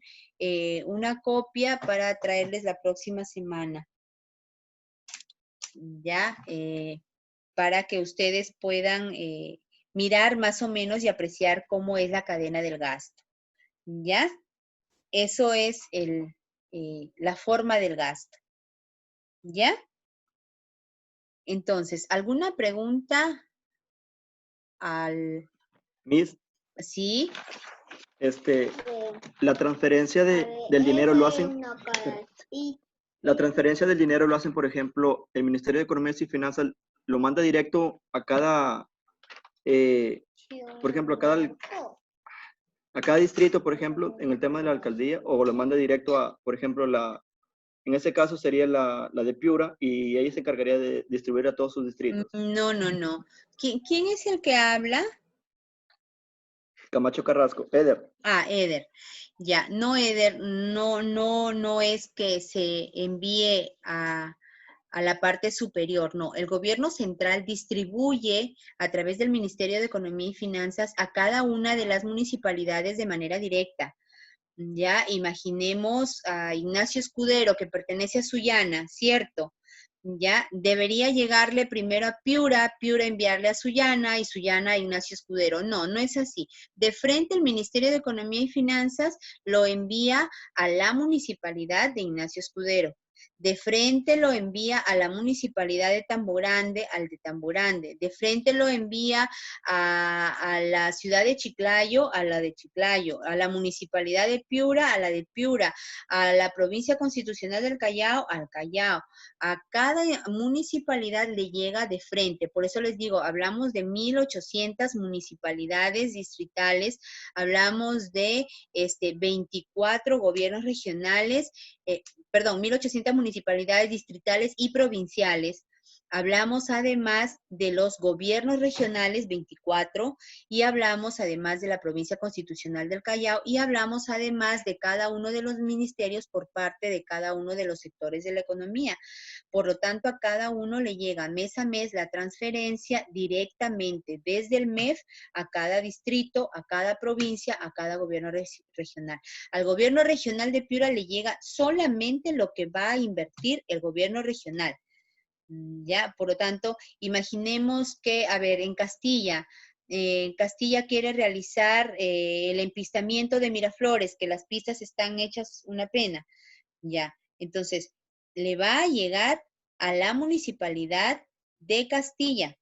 una copia para traerles la próxima semana, ya, para que ustedes puedan mirar más o menos y apreciar cómo es la cadena del gasto, ¿ya? Eso es la forma del gasto, ¿ya? Entonces, ¿alguna pregunta al... Miss, Sí? la transferencia del dinero lo hacen, la transferencia del dinero lo hacen, por ejemplo, el Ministerio de Economía y Finanzas lo manda directo a cada, por ejemplo, a cada distrito, por ejemplo, en el tema de la alcaldía, o lo manda directo a, por ejemplo, en ese caso sería la de Piura, y ella se encargaría de distribuir a todos sus distritos. No, no, no. ¿Quién es el que habla? Camacho Carrasco, Eder. Ah, Eder. Ya, no, Eder, no es que se envíe a la parte superior, no. El gobierno central distribuye a través del Ministerio de Economía y Finanzas a cada una de las municipalidades de manera directa. Ya, imaginemos a Ignacio Escudero, que pertenece a Sullana, ¿cierto? Ya, debería llegarle primero a Piura, Piura enviarle a Sullana y Sullana a Ignacio Escudero. No, no es así. De frente el Ministerio de Economía y Finanzas lo envía a la municipalidad de Ignacio Escudero. De frente lo envía a la municipalidad de Tambo Grande, al de Tambo Grande. De frente lo envía a la ciudad de Chiclayo, a la de Chiclayo. A la municipalidad de Piura, a la de Piura. A la provincia constitucional del Callao, al Callao. A cada municipalidad le llega de frente. Por eso les digo, hablamos de 1,800 municipalidades distritales, hablamos de 24 gobiernos regionales, 1,800 municipalidades distritales y provinciales. Hablamos además de los gobiernos regionales, 24, y hablamos además de la provincia constitucional del Callao, y hablamos además de cada uno de los ministerios por parte de cada uno de los sectores de la economía. Por lo tanto, a cada uno le llega mes a mes la transferencia directamente desde el MEF a cada distrito, a cada provincia, a cada gobierno regional. Al gobierno regional de Piura le llega solamente lo que va a invertir el gobierno regional. Ya, por lo tanto, imaginemos que, a ver, en Castilla quiere realizar el empistamiento de Miraflores, que las pistas están hechas una pena. Ya, entonces, le va a llegar a la municipalidad de Castilla,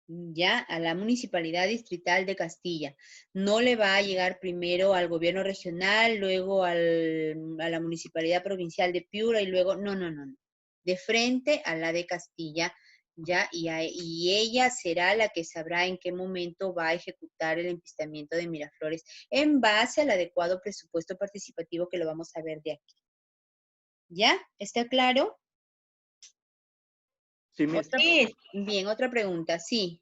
ya, a la municipalidad distrital de Castilla. No le va a llegar primero al gobierno regional, luego a la municipalidad provincial de Piura y luego, no. De frente a la de Castilla, ya, y ella será la que sabrá en qué momento va a ejecutar el empistamiento de Miraflores en base al adecuado presupuesto participativo que lo vamos a ver de aquí. ¿Ya? ¿Está claro? Sí, Miss. Bien, otra pregunta, sí.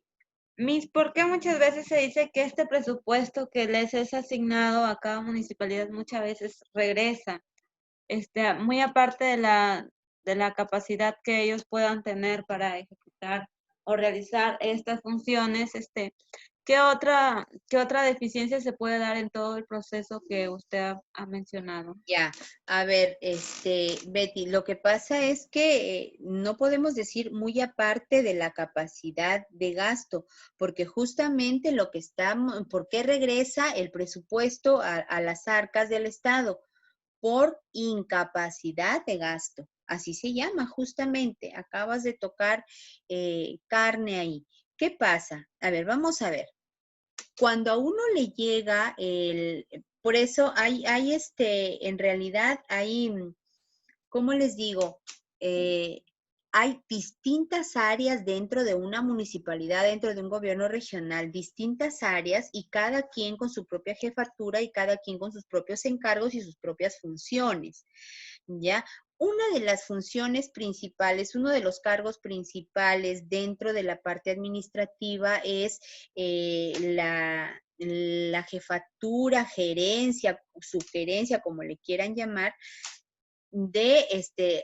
Miss, ¿por qué muchas veces se dice que este presupuesto que les es asignado a cada municipalidad muchas veces regresa? Muy aparte de la capacidad que ellos puedan tener para ejecutar o realizar estas funciones, ¿qué otra deficiencia se puede dar en todo el proceso que usted ha mencionado? Ya, a ver, Betty, lo que pasa es que no podemos decir muy aparte de la capacidad de gasto, porque justamente ¿por qué regresa el presupuesto a las arcas del Estado? Por incapacidad de gasto. Así se llama, justamente. Acabas de tocar carne ahí. ¿Qué pasa? A ver, vamos a ver. Cuando a uno le llega por eso en realidad hay, ¿cómo les digo? Hay distintas áreas dentro de una municipalidad, dentro de un gobierno regional, distintas áreas y cada quien con su propia jefatura y cada quien con sus propios encargos y sus propias funciones, ¿ya? Una de las funciones principales, uno de los cargos principales dentro de la parte administrativa es la jefatura, gerencia, sugerencia, como le quieran llamar, de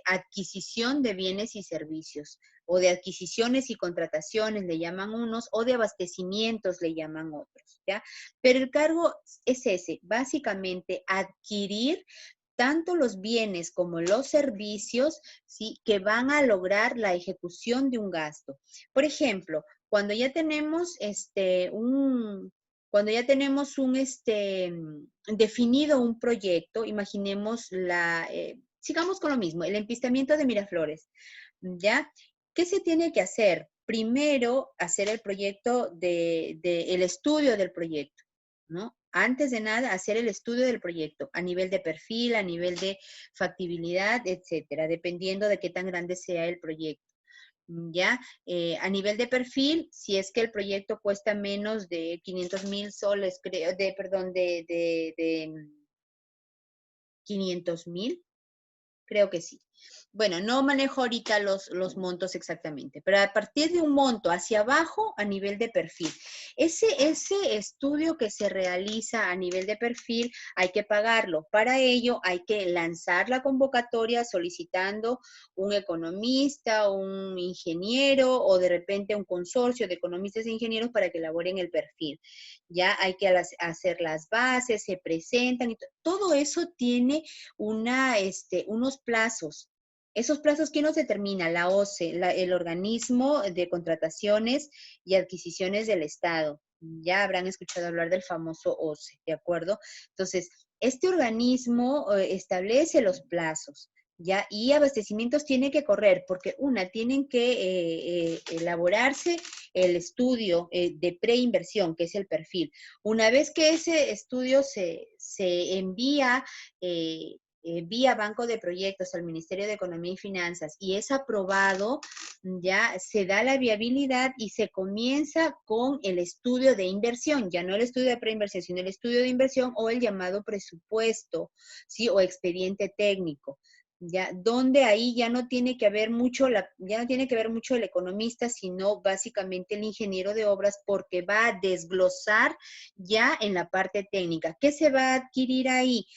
adquisición de bienes y servicios, o de adquisiciones y contrataciones, le llaman unos, o de abastecimientos, le llaman otros, ¿ya? Pero el cargo es ese, básicamente adquirir tanto los bienes como los servicios, ¿sí?, que van a lograr la ejecución de un gasto. Por ejemplo, cuando ya tenemos definido un proyecto, imaginemos sigamos con lo mismo, el empistamiento de Miraflores, ¿ya? ¿Qué se tiene que hacer? Primero, hacer el proyecto el estudio del proyecto, ¿no? Antes de nada, hacer el estudio del proyecto a nivel de perfil, a nivel de factibilidad, etcétera, dependiendo de qué tan grande sea el proyecto. ¿Ya? A nivel de perfil, si es que el proyecto cuesta menos de 500,000 soles, creo, perdón, de 500,000, creo que sí. Bueno, no manejo ahorita los montos exactamente, pero a partir de un monto hacia abajo a nivel de perfil. Ese estudio que se realiza a nivel de perfil hay que pagarlo. Para ello hay que lanzar la convocatoria solicitando un economista, un ingeniero o de repente un consorcio de economistas e ingenieros para que elaboren el perfil. Ya hay que hacer las bases, se presentan, y todo eso tiene unos plazos. Esos plazos, ¿quién los determina? La OCE, el organismo de contrataciones y adquisiciones del Estado. Ya habrán escuchado hablar del famoso OCE, ¿de acuerdo? Entonces, este organismo establece los plazos, ¿ya? Y abastecimientos tiene que correr, porque tienen que elaborarse el estudio de preinversión, que es el perfil. Una vez que ese estudio se envía vía Banco de Proyectos al Ministerio de Economía y Finanzas y es aprobado, ya se da la viabilidad y se comienza con el estudio de inversión, ya no el estudio de preinversión, sino el estudio de inversión o el llamado presupuesto, ¿sí? O expediente técnico. Ya, donde ahí ya no tiene que haber mucho, ya no tiene que ver mucho el economista, sino básicamente el ingeniero de obras, porque va a desglosar ya en la parte técnica. ¿Qué se va a adquirir ahí?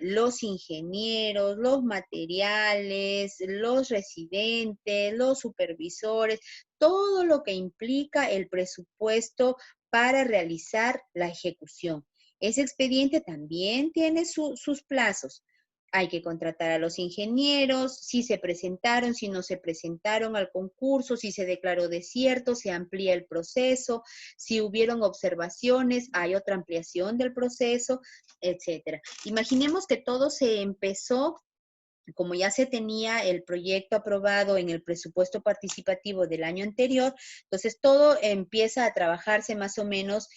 Los ingenieros, los materiales, los residentes, los supervisores, todo lo que implica el presupuesto para realizar la ejecución. Ese expediente también tiene sus plazos. Hay que contratar a los ingenieros, si se presentaron, si no se presentaron al concurso, si se declaró desierto, se amplía el proceso, si hubieron observaciones, hay otra ampliación del proceso, etcétera. Imaginemos que todo se empezó, como ya se tenía el proyecto aprobado en el presupuesto participativo del año anterior, entonces todo empieza a trabajarse más o menos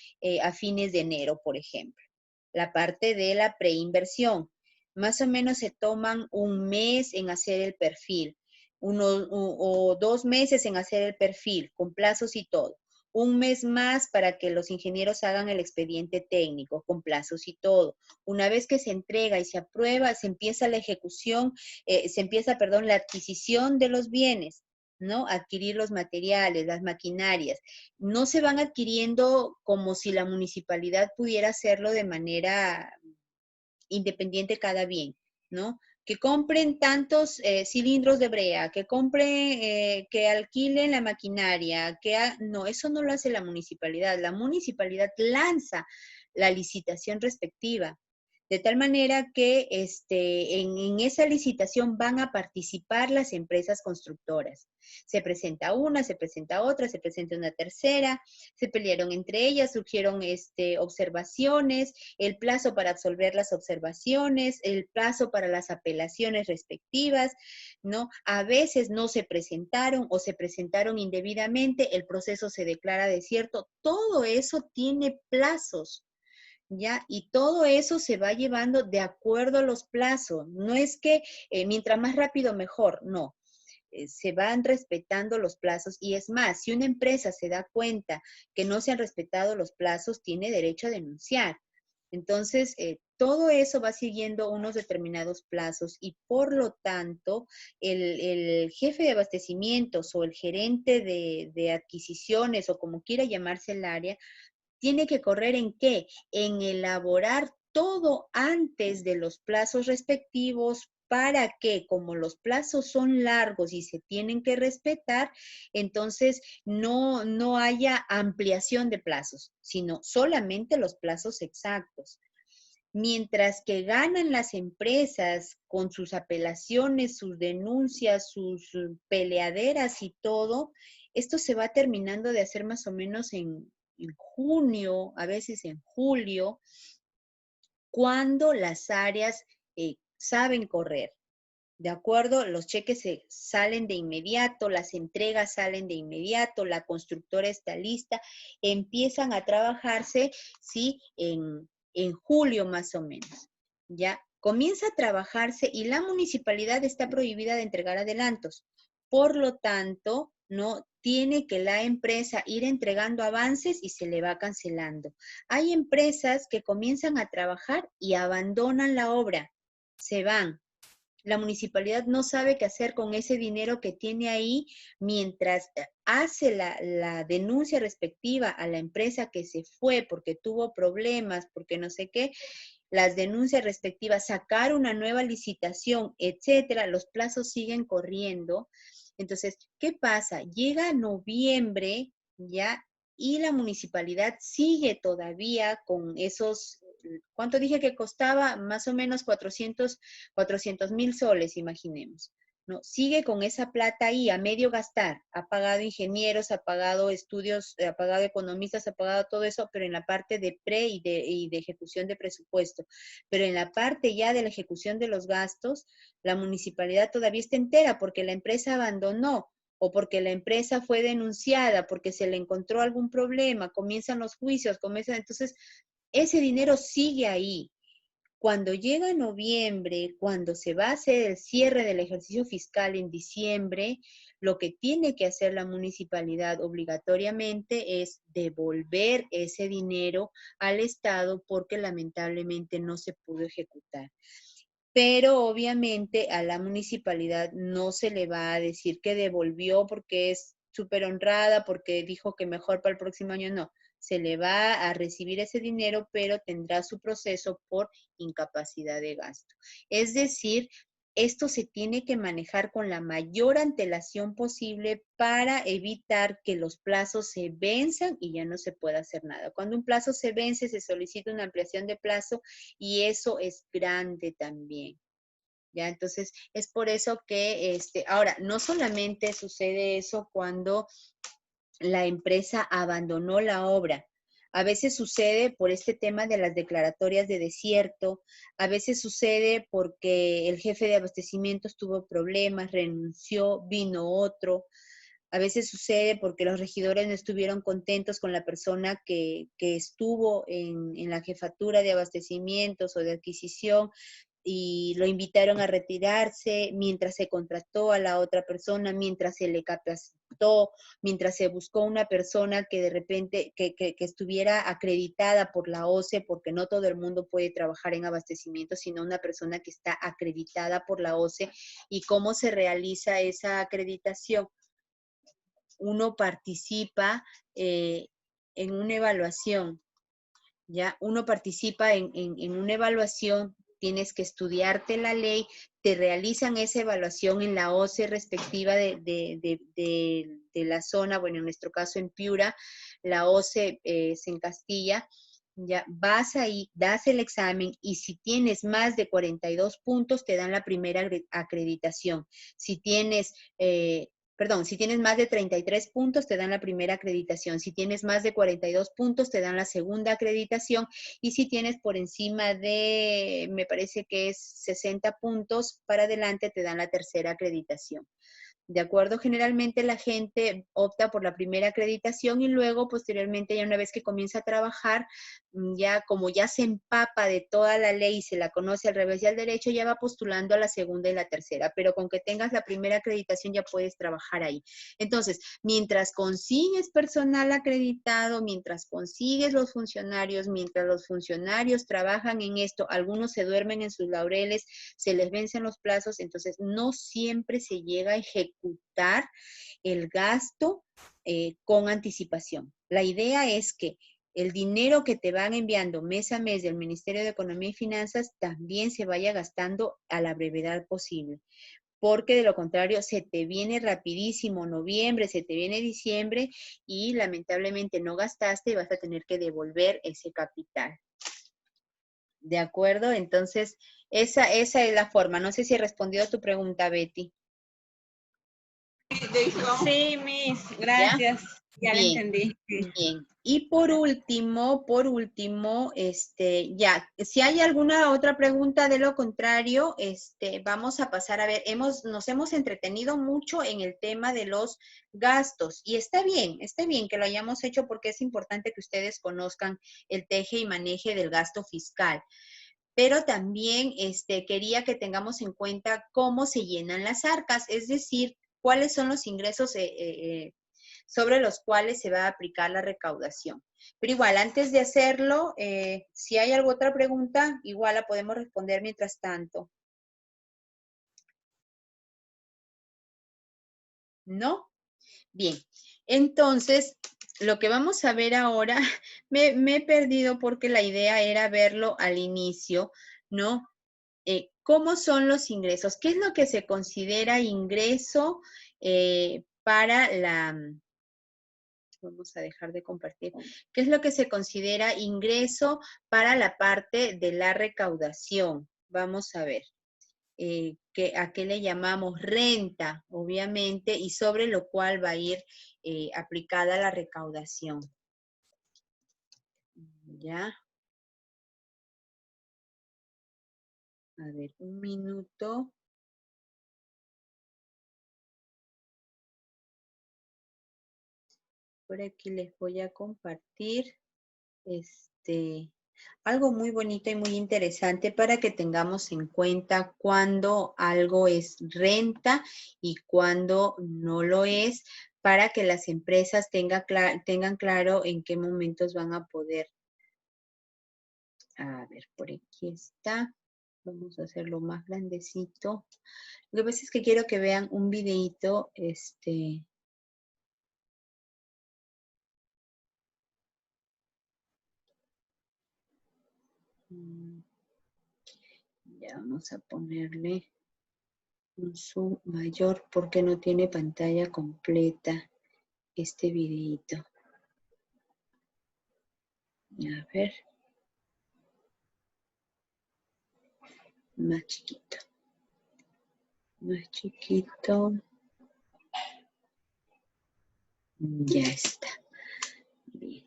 a fines de enero, por ejemplo. La parte de la preinversión. Más o menos se toman un mes en hacer el perfil, o 2 meses en hacer el perfil, con plazos y todo. Un mes más para que los ingenieros hagan el expediente técnico, con plazos y todo. Una vez que se entrega y se aprueba, se empieza la ejecución, la adquisición de los bienes, ¿no? Adquirir los materiales, las maquinarias. No se van adquiriendo como si la municipalidad pudiera hacerlo de manera independiente cada bien, ¿no? Que compren tantos cilindros de brea, que compren, que alquilen la maquinaria, no, eso no lo hace la municipalidad. La municipalidad lanza la licitación respectiva, de tal manera que en esa licitación van a participar las empresas constructoras. Se presenta una, se presenta otra, se presenta una tercera, se pelearon entre ellas, surgieron observaciones, el plazo para absolver las observaciones, el plazo para las apelaciones respectivas, ¿no? A veces no se presentaron o se presentaron indebidamente, el proceso se declara desierto. Todo eso tiene plazos. ¿Ya? Y todo eso se va llevando de acuerdo a los plazos. No es que mientras más rápido mejor, no. Se van respetando los plazos y es más, si una empresa se da cuenta que no se han respetado los plazos, tiene derecho a denunciar. Entonces, todo eso va siguiendo unos determinados plazos y por lo tanto, el jefe de abastecimientos o el gerente de adquisiciones o como quiera llamarse el área, tiene que correr ¿en qué? En elaborar todo antes de los plazos respectivos para que, como los plazos son largos y se tienen que respetar, entonces no haya ampliación de plazos, sino solamente los plazos exactos. Mientras que ganan las empresas con sus apelaciones, sus denuncias, sus peleaderas y todo, esto se va terminando de hacer más o menos en junio, a veces en julio, cuando las áreas saben correr. ¿De acuerdo? Los cheques salen de inmediato, las entregas salen de inmediato, la constructora está lista, empiezan a trabajarse, ¿sí? En julio más o menos, ¿ya? Comienza a trabajarse y la municipalidad está prohibida de entregar adelantos. Por lo tanto, no tiene que la empresa ir entregando avances y se le va cancelando. Hay empresas que comienzan a trabajar y abandonan la obra, se van. La municipalidad no sabe qué hacer con ese dinero que tiene ahí mientras hace la denuncia respectiva a la empresa que se fue porque tuvo problemas, porque no sé qué, las denuncias respectivas, sacar una nueva licitación, etcétera, los plazos siguen corriendo. Entonces, ¿qué pasa? Llega noviembre, ¿ya? Y la municipalidad sigue todavía con esos, ¿cuánto dije que costaba? Más o menos 400,000 soles, imaginemos. ¿No? Sigue con esa plata ahí a medio gastar. Ha pagado ingenieros, ha pagado estudios, ha pagado economistas, ha pagado todo eso, pero en la parte de pre y de ejecución de presupuesto. Pero en la parte ya de la ejecución de los gastos, la municipalidad todavía está entera porque la empresa abandonó o porque la empresa fue denunciada, porque se le encontró algún problema, comienzan los juicios, entonces ese dinero sigue ahí. Cuando llega noviembre, cuando se va a hacer el cierre del ejercicio fiscal en diciembre, lo que tiene que hacer la municipalidad obligatoriamente es devolver ese dinero al Estado porque lamentablemente no se pudo ejecutar. Pero obviamente a la municipalidad no se le va a decir que devolvió porque es súper honrada, porque dijo que mejor para el próximo año, no. Se le va a recibir ese dinero, pero tendrá su proceso por incapacidad de gasto. Es decir, esto se tiene que manejar con la mayor antelación posible para evitar que los plazos se venzan y ya no se pueda hacer nada. Cuando un plazo se vence, se solicita una ampliación de plazo y eso es grande también. ¿Ya? Entonces, es por eso que, ahora, no solamente sucede eso cuando la empresa abandonó la obra. A veces sucede por este tema de las declaratorias de desierto, a veces sucede porque el jefe de abastecimientos tuvo problemas, renunció, vino otro, a veces sucede porque los regidores no estuvieron contentos con la persona que estuvo en la jefatura de abastecimientos o de adquisición y lo invitaron a retirarse mientras se contrató a la otra persona, mientras se le capacitó, mientras se buscó una persona que de repente, que estuviera acreditada por la OCE, porque no todo el mundo puede trabajar en abastecimiento, sino una persona que está acreditada por la OCE. ¿Y cómo se realiza esa acreditación? Uno participa en una evaluación, ¿ya? Uno participa en una evaluación, tienes que estudiarte la ley, te realizan esa evaluación en la OCE respectiva de la zona, bueno, en nuestro caso en Piura, la OCE es en Castilla, ya vas ahí, das el examen y si tienes más de 42 puntos te dan la primera acreditación. Si tienes si tienes más de 33 puntos, te dan la primera acreditación. Si tienes más de 42 puntos, te dan la segunda acreditación. Y si tienes por encima de, me parece que es 60 puntos para adelante, te dan la tercera acreditación. ¿De acuerdo? Generalmente la gente opta por la primera acreditación y luego, posteriormente, ya una vez que comienza a trabajar, ya como ya se empapa de toda la ley y se la conoce al revés y al derecho, ya va postulando a la segunda y la tercera, pero con que tengas la primera acreditación ya puedes trabajar ahí. Entonces, mientras consigues personal acreditado, mientras consigues los funcionarios, mientras los funcionarios trabajan en esto, algunos se duermen en sus laureles, se les vencen los plazos, entonces no siempre se llega a ejecutar el gasto con anticipación. La idea es que el dinero que te van enviando mes a mes del Ministerio de Economía y Finanzas también se vaya gastando a la brevedad posible, porque de lo contrario se te viene rapidísimo noviembre, se te viene diciembre y lamentablemente no gastaste y vas a tener que devolver ese capital. ¿De acuerdo? Entonces, esa es la forma. No sé si he respondido a tu pregunta, Betty. Sí, Miss, gracias. Ya lo Bien, entendí. bien. Y por último, ya, si hay alguna otra pregunta de lo contrario, vamos a pasar a ver, nos hemos entretenido mucho en el tema de los gastos y está bien que lo hayamos hecho porque es importante que ustedes conozcan el teje y maneje del gasto fiscal. Pero también quería que tengamos en cuenta cómo se llenan las arcas, es decir, cuáles son los ingresos sobre los cuales se va a aplicar la recaudación. Pero igual, antes de hacerlo, si hay alguna otra pregunta, igual la podemos responder mientras tanto. ¿No? Bien, entonces, lo que vamos a ver ahora, me he perdido porque la idea era verlo al inicio, ¿no? ¿Cómo son los ingresos? ¿Qué es lo que se considera ingreso para la... Vamos a dejar de compartir. ¿Qué es lo que se considera ingreso para la parte de la recaudación? Vamos a ver. ¿A qué le llamamos? Renta, obviamente, y sobre lo cual va a ir aplicada la recaudación. ¿Ya? A ver, un minuto. Por aquí les voy a compartir algo muy bonito y muy interesante para que tengamos en cuenta cuando algo es renta y cuando no lo es, para que las empresas tengan claro en qué momentos van a poder. A ver, por aquí está. Vamos a hacerlo más grandecito. Lo que pasa es que quiero que vean un videíto, ya vamos a ponerle un zoom mayor porque no tiene pantalla completa este videito. A ver. Más chiquito. Más chiquito. Ya está. Bien.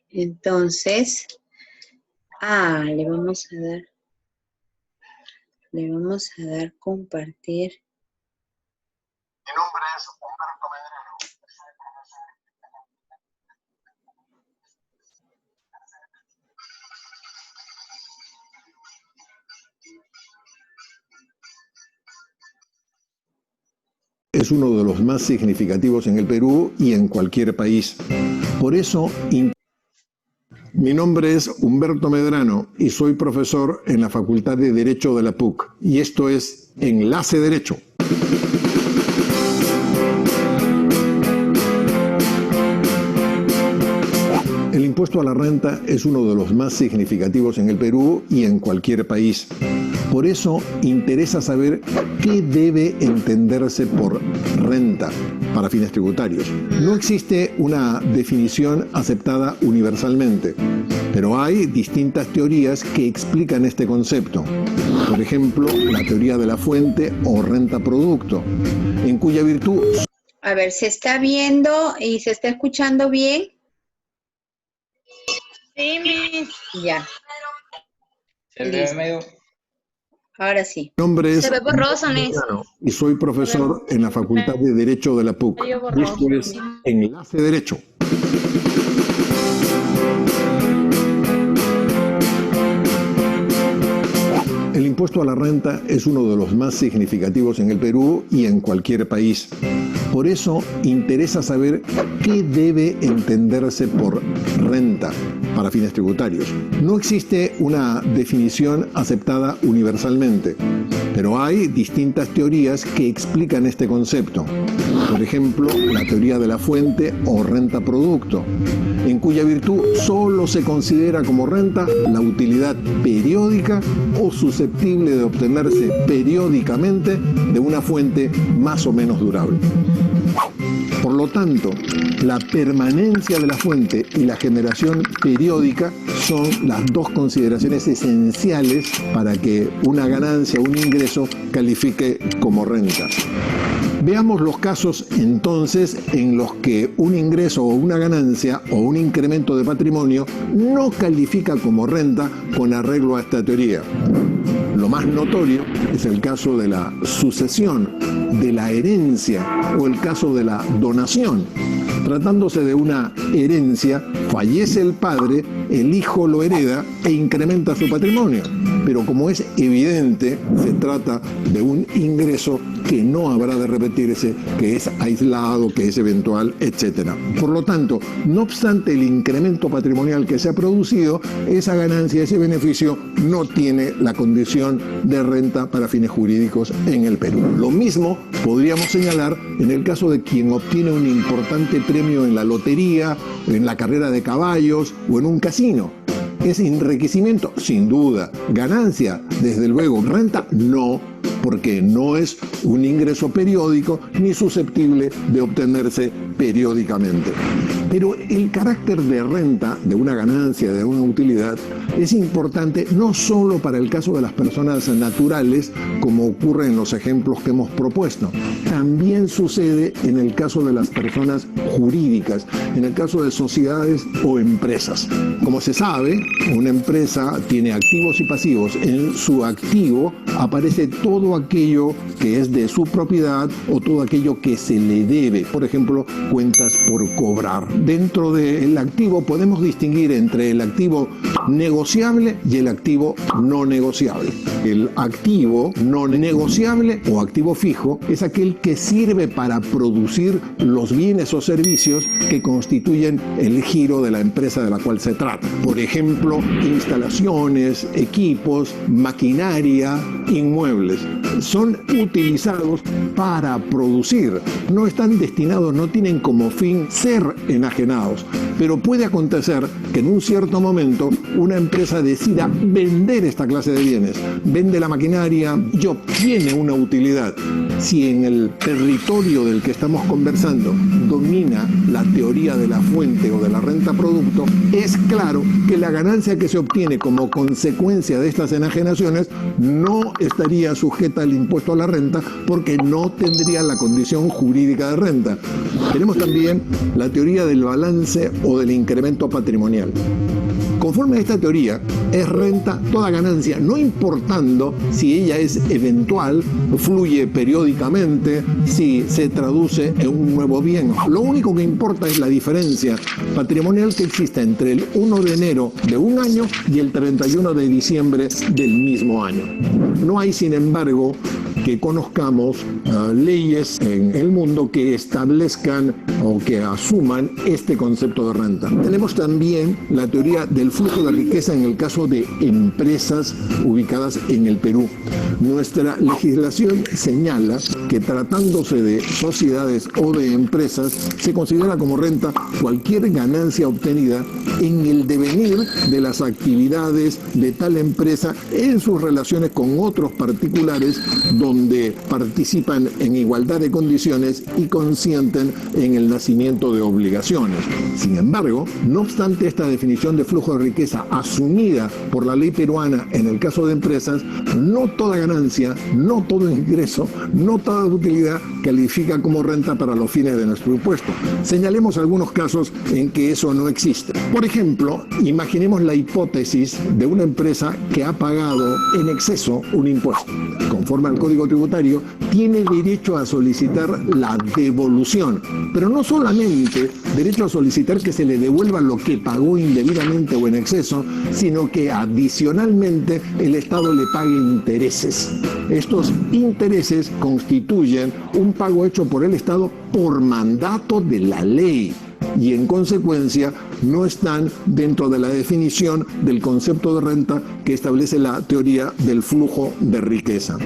Entonces, le vamos a dar compartir. Mi nombre es Humberto Medrano. Es uno de los más significativos en el Perú y en cualquier país. Por eso, mi nombre es Humberto Medrano y soy profesor en la Facultad de Derecho de la PUC. Y esto es Enlace Derecho. El impuesto a la renta es uno de los más significativos en el Perú y en cualquier país. Por eso interesa saber qué debe entenderse por renta para fines tributarios. No existe una definición aceptada universalmente, pero hay distintas teorías que explican este concepto. Por ejemplo, la teoría de la fuente o renta producto, en cuya virtud... A ver, ¿se está viendo y se está escuchando bien? Sí, Miss. Ya. Se ve medio... Ahora sí. Mi nombre es Se ve borroso, Miss. y soy profesor en la Facultad de Derecho de la PUC. Y esto es Enlace Derecho. El impuesto a la renta es uno de los más significativos en el Perú y en cualquier país. Por eso interesa saber qué debe entenderse por renta para fines tributarios. No existe una definición aceptada universalmente, pero hay distintas teorías que explican este concepto. Por ejemplo, la teoría de la fuente o renta producto, en cuya virtud solo se considera como renta la utilidad periódica o susceptible de obtenerse periódicamente de una fuente más o menos durable. Por lo tanto, la permanencia de la fuente y la generación periódica son las dos consideraciones esenciales para que una ganancia o un ingreso califique como renta. Veamos los casos entonces en los que un ingreso o una ganancia o un incremento de patrimonio no califica como renta con arreglo a esta teoría. Lo más notorio es el caso de la sucesión, de la herencia o el caso de la donación. Tratándose de una herencia, fallece el padre, el hijo lo hereda e incrementa su patrimonio. Pero como es evidente, se trata de un ingreso que no habrá de repetirse, que es aislado, que es eventual, etc. Por lo tanto, no obstante el incremento patrimonial que se ha producido, esa ganancia, ese beneficio no tiene la condición de renta para fines jurídicos en el Perú. Lo mismo podríamos señalar en el caso de quien obtiene un importante premio en la lotería, en la carrera de caballos o en un casino. ¿Es enriquecimiento? Sin duda. ¿Ganancia? Desde luego. ¿Renta? No, porque no es un ingreso periódico ni susceptible de obtenerse periódicamente. Pero el carácter de renta, de una ganancia, de una utilidad, es importante no solo para el caso de las personas naturales, como ocurre en los ejemplos que hemos propuesto. También sucede en el caso de las personas jurídicas, en el caso de sociedades o empresas. Como se sabe, una empresa tiene activos y pasivos. En su activo aparece todo aquello que es de su propiedad o todo aquello que se le debe, por ejemplo, cuentas por cobrar. Dentro del activo podemos distinguir entre el activo negociable y el activo no negociable. El activo no negociable o activo fijo es aquel que sirve para producir los bienes o servicios que constituyen el giro de la empresa de la cual se trata. Por ejemplo, instalaciones, equipos, maquinaria, inmuebles. Son utilizados para producir. No están destinados, no tienen como fin ser enajenados. Pero puede acontecer que en un cierto momento una empresa decida vender esta clase de bienes. Vende la maquinaria y obtiene una utilidad. Si en el territorio del que estamos conversando domina la teoría de la fuente o de la renta producto, es claro que la ganancia que se obtiene como consecuencia de estas enajenaciones no estaría sujeta al impuesto a la renta porque no tendría la condición jurídica de renta. Tenemos también la teoría del balance o del incremento patrimonial. Conforme a esta teoría, es renta toda ganancia, no importando si ella es eventual, fluye periódicamente, si se traduce en un nuevo bien. Lo único que importa es la diferencia patrimonial que existe entre el 1 de enero de un año y el 31 de diciembre del mismo año. No hay, sin embargo, que conozcamos leyes en el mundo que establezcan o que asuman este concepto de renta. Tenemos también la teoría del flujo de riqueza en el caso de empresas ubicadas en el Perú. Nuestra legislación señala que tratándose de sociedades o de empresas se considera como renta cualquier ganancia obtenida en el devenir de las actividades de tal empresa en sus relaciones con otros particulares donde participan en igualdad de condiciones y consienten en el nacimiento de obligaciones. Sin embargo, no obstante esta definición de flujo de riqueza asumida por la ley peruana en el caso de empresas, no toda ganancia, no todo ingreso, no toda utilidad califica como renta para los fines de nuestro impuesto. Señalemos algunos casos en que eso no existe. Por ejemplo, imaginemos la hipótesis de una empresa que ha pagado en exceso un impuesto. Conforme al Código Tributario, tiene derecho a solicitar la devolución, pero no solamente derecho a solicitar que se le devuelva lo que pagó indebidamente o en exceso, sino que adicionalmente el Estado le pague intereses. Estos intereses constituyen un pago hecho por el Estado por mandato de la ley y en consecuencia no están dentro de la definición del concepto de renta que establece la teoría del flujo de riqueza.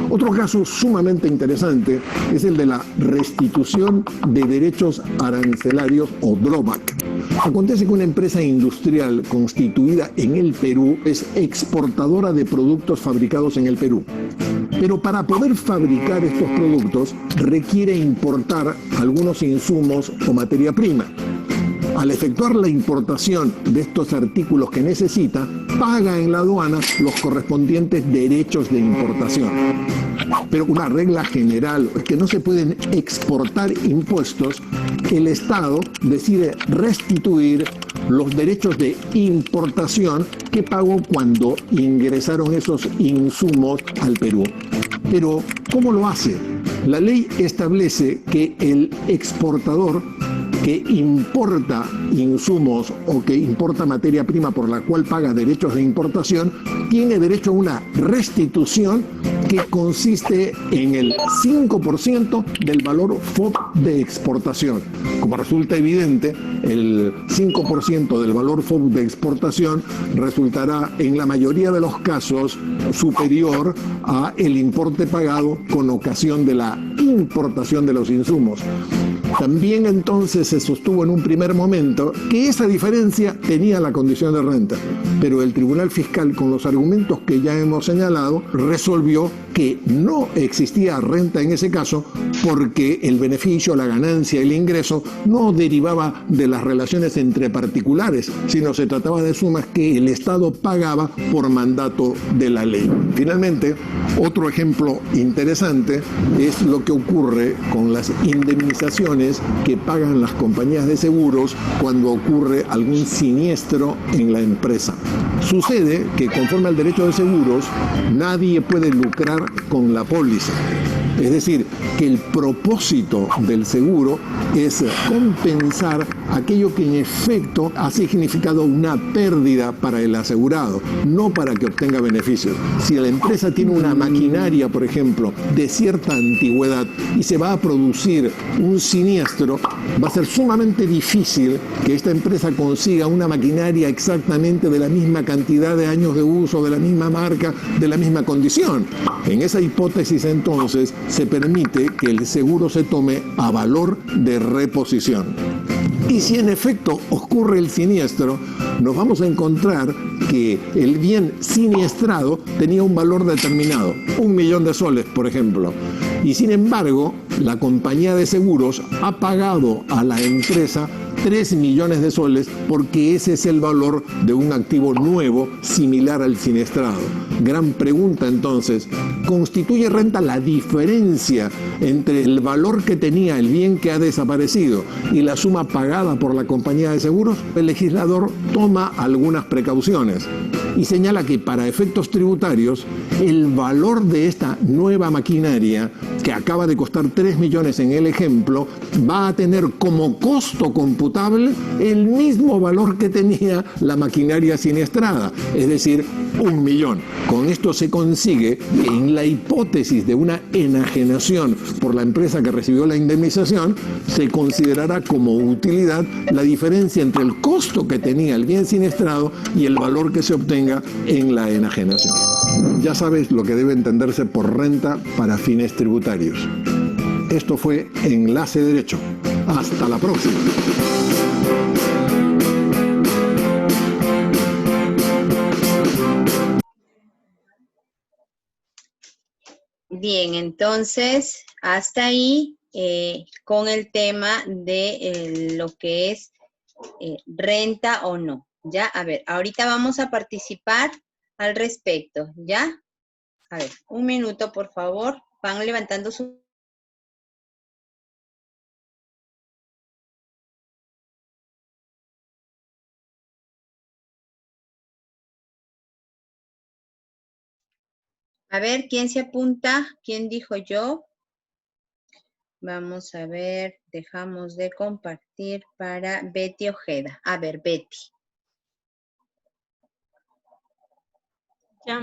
Otro caso sumamente interesante es el de la restitución de derechos arancelarios o drawback. Acontece que una empresa industrial constituida en el Perú es exportadora de productos fabricados en el Perú. Pero para poder fabricar estos productos requiere importar algunos insumos o materia prima. Al efectuar la importación de estos artículos que necesita, paga en la aduana los correspondientes derechos de importación. Pero una regla general es que no se pueden exportar impuestos. El Estado decide restituir los derechos de importación que pagó cuando ingresaron esos insumos al Perú. Pero, ¿cómo lo hace? La ley establece que el exportador que importa insumos o que importa materia prima por la cual paga derechos de importación, tiene derecho a una restitución que consiste en el 5% del valor FOB de exportación. Como resulta evidente, el 5% del valor FOB de exportación resultará en la mayoría de los casos superior a el importe pagado con ocasión de la importación de los insumos. También entonces se sostuvo en un primer momento que esa diferencia tenía la condición de renta, pero el Tribunal Fiscal, con los argumentos que ya hemos señalado, resolvió que no existía renta en ese caso porque el beneficio, la ganancia, el ingreso no derivaba de las relaciones entre particulares, sino se trataba de sumas que el Estado pagaba por mandato de la ley. Finalmente, otro ejemplo interesante es lo que ocurre con las indemnizaciones que pagan las compañías de seguros cuando ocurre algún siniestro en la empresa. Sucede que conforme al derecho de seguros, nadie puede lucrar con la póliza. Es decir, que el propósito del seguro es compensar aquello que en efecto ha significado una pérdida para el asegurado, no para que obtenga beneficios. Si la empresa tiene una maquinaria, por ejemplo, de cierta antigüedad y se va a producir un siniestro, va a ser sumamente difícil que esta empresa consiga una maquinaria exactamente de la misma cantidad de años de uso, de la misma marca, de la misma condición. En esa hipótesis, entonces, se permite que el seguro se tome a valor de reposición. Y si en efecto ocurre el siniestro, nos vamos a encontrar que el bien siniestrado tenía un valor determinado, 1 millón de soles, por ejemplo. Y sin embargo, la compañía de seguros ha pagado a la empresa 3 millones de soles porque ese es el valor de un activo nuevo similar al siniestrado. Gran pregunta entonces, ¿constituye renta la diferencia entre el valor que tenía el bien que ha desaparecido y la suma pagada por la compañía de seguros? El legislador toma algunas precauciones y señala que para efectos tributarios el valor de esta nueva maquinaria, que acaba de costar 3 millones en el ejemplo, va a tener como costo computable el mismo valor que tenía la maquinaria siniestrada, es decir, 1 millón. Con esto se consigue que en la hipótesis de una enajenación por la empresa que recibió la indemnización, se considerará como utilidad la diferencia entre el costo que tenía el bien siniestrado y el valor que se obtenga en la enajenación. Ya sabes lo que debe entenderse por renta para fines tributarios. Esto fue Enlace Derecho. Hasta la próxima. Bien, entonces, hasta ahí con el tema de lo que es renta o no. Ya, a ver, ahorita vamos a participar al respecto, ¿ya? A ver, un minuto, por favor. Van levantando su... A ver, ¿quién se apunta? ¿Quién dijo yo? Vamos a ver, dejamos de compartir para Betty Ojeda. A ver, Betty. Ya,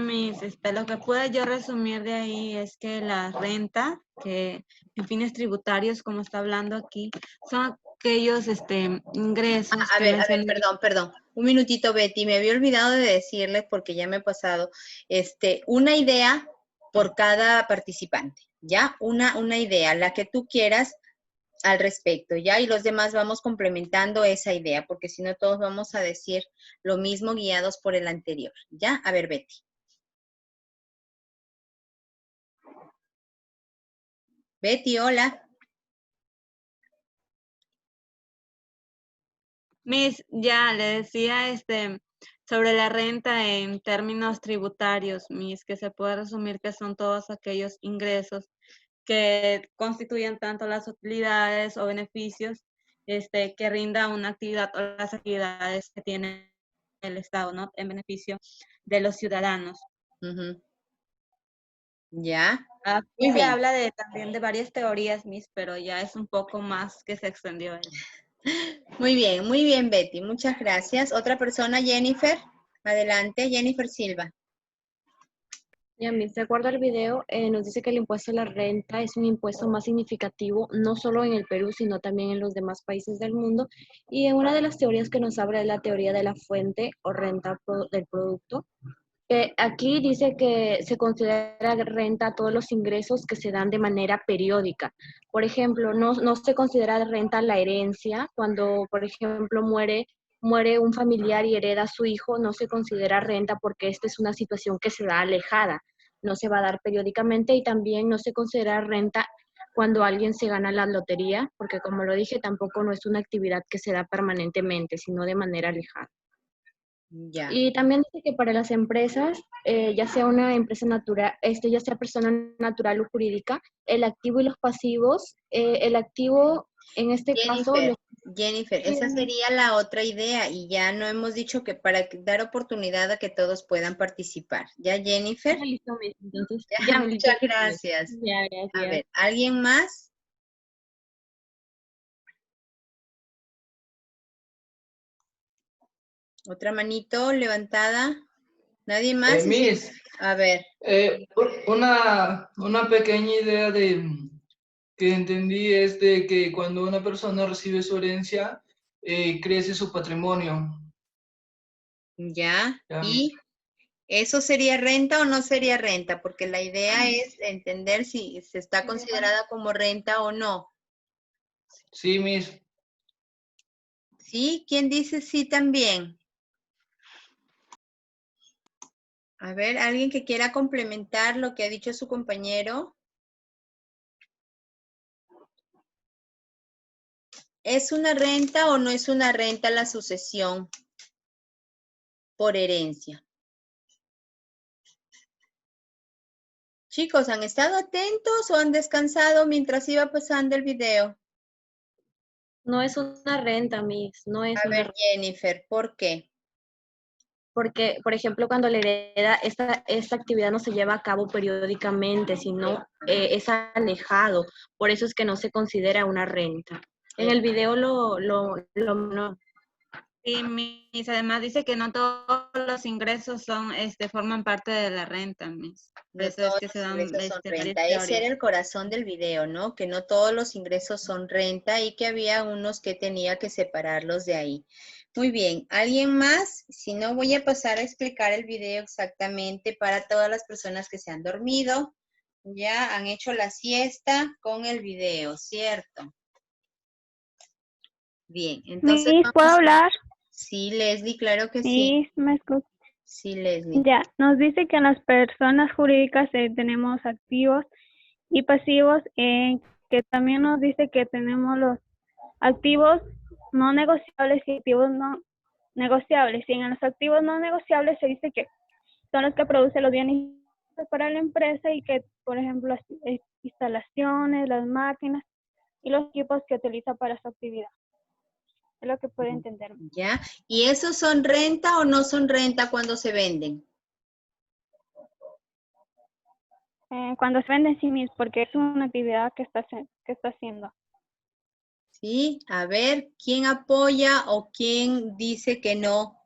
lo que puedo yo resumir de ahí es que la renta, que en fines tributarios, como está hablando aquí, son aquellos ingresos. A ver, perdón. Un minutito, Betty. Me había olvidado de decirles, porque ya me he pasado, una idea por cada participante, ¿ya? Una idea, la que tú quieras al respecto, ¿ya? Y los demás vamos complementando esa idea, porque si no todos vamos a decir lo mismo guiados por el anterior, ¿ya? A ver, Betty. Betty, hola. Miss, ya le decía, sobre la renta en términos tributarios, Miss, que se puede resumir que son todos aquellos ingresos que constituyen tanto las utilidades o beneficios que rinda una actividad o las actividades que tiene el Estado, ¿no? En beneficio de los ciudadanos. Ujú. Ya, Aquí muy se bien. habla también de varias teorías, Miss, pero ya es un poco más que se extendió. Muy bien, Betty. Muchas gracias. Otra persona, Jennifer. Adelante, Jennifer Silva. Ya, Miss, de acuerdo al video, nos dice que el impuesto a la renta es un impuesto más significativo, no solo en el Perú, sino también en los demás países del mundo. Y una de las teorías que nos habla es la teoría de la fuente o renta del producto. Aquí dice que se considera renta todos los ingresos que se dan de manera periódica. Por ejemplo, no se considera renta la herencia. Cuando, por ejemplo, muere un familiar y hereda a su hijo, no se considera renta porque esta es una situación que se da alejada, no se va a dar periódicamente, y también no se considera renta cuando alguien se gana la lotería, porque como lo dije, tampoco no es una actividad que se da permanentemente, sino de manera alejada. Ya. Y también dice que para las empresas, ya sea una empresa natural, ya sea persona natural o jurídica, el activo y los pasivos, el activo en este caso, Jennifer, esa sería la otra idea y ya no hemos dicho que para dar oportunidad a que todos puedan participar. ¿Ya, Jennifer? Entonces, Ya, muchas gracias. Ya, gracias. A ver, ¿alguien más? ¿Otra manito levantada? ¿Nadie más? Miss, A ver. una pequeña idea que entendí es de que cuando una persona recibe su herencia, crece su patrimonio. Ya. Ya, ¿Y eso sería renta o no sería renta? Porque la idea es entender si se está considerada como renta o no. Sí, Miss. ¿Sí? ¿Quién dice sí también? A ver, ¿alguien que quiera complementar lo que ha dicho su compañero? ¿Es una renta o no es una renta la sucesión por herencia? Chicos, ¿han estado atentos o han descansado mientras iba pasando el video? No es una renta, Miss, no es A una ver, renta. Jennifer, ¿por qué? Porque, por ejemplo, cuando le hereda, esta actividad no se lleva a cabo periódicamente, sino es alejado. Por eso es que no se considera una renta. En el video no. Sí, Miss, además dice que no todos los ingresos forman parte de la renta, Miss. Por No eso es todos que se los dan ingresos son varias renta. Ese era teorías. el corazón del video, ¿no? Que no todos los ingresos son renta y que había unos que tenía que separarlos de ahí. Muy bien. ¿Alguien más? Si no, voy a pasar a explicar el video exactamente para todas las personas que se han dormido. Ya han hecho la siesta con el video, ¿cierto? Bien, entonces Miss, ¿puedo hablar? Sí, Leslie, claro que sí. Miss, ¿me escucha? Sí, Leslie. Ya, nos dice que en las personas jurídicas tenemos activos y pasivos, que también nos dice que tenemos los activos no negociables y activos no negociables. Y en los activos no negociables se dice que son los que producen los bienes para la empresa y que, por ejemplo, las instalaciones, las máquinas y los equipos que utiliza para su actividad. Es lo que puede entender. ¿Ya? ¿Y esos son renta o no son renta cuando se venden? Cuando se venden sí mismos, porque es una actividad que está haciendo. Sí, a ver, ¿quién apoya o quién dice que no?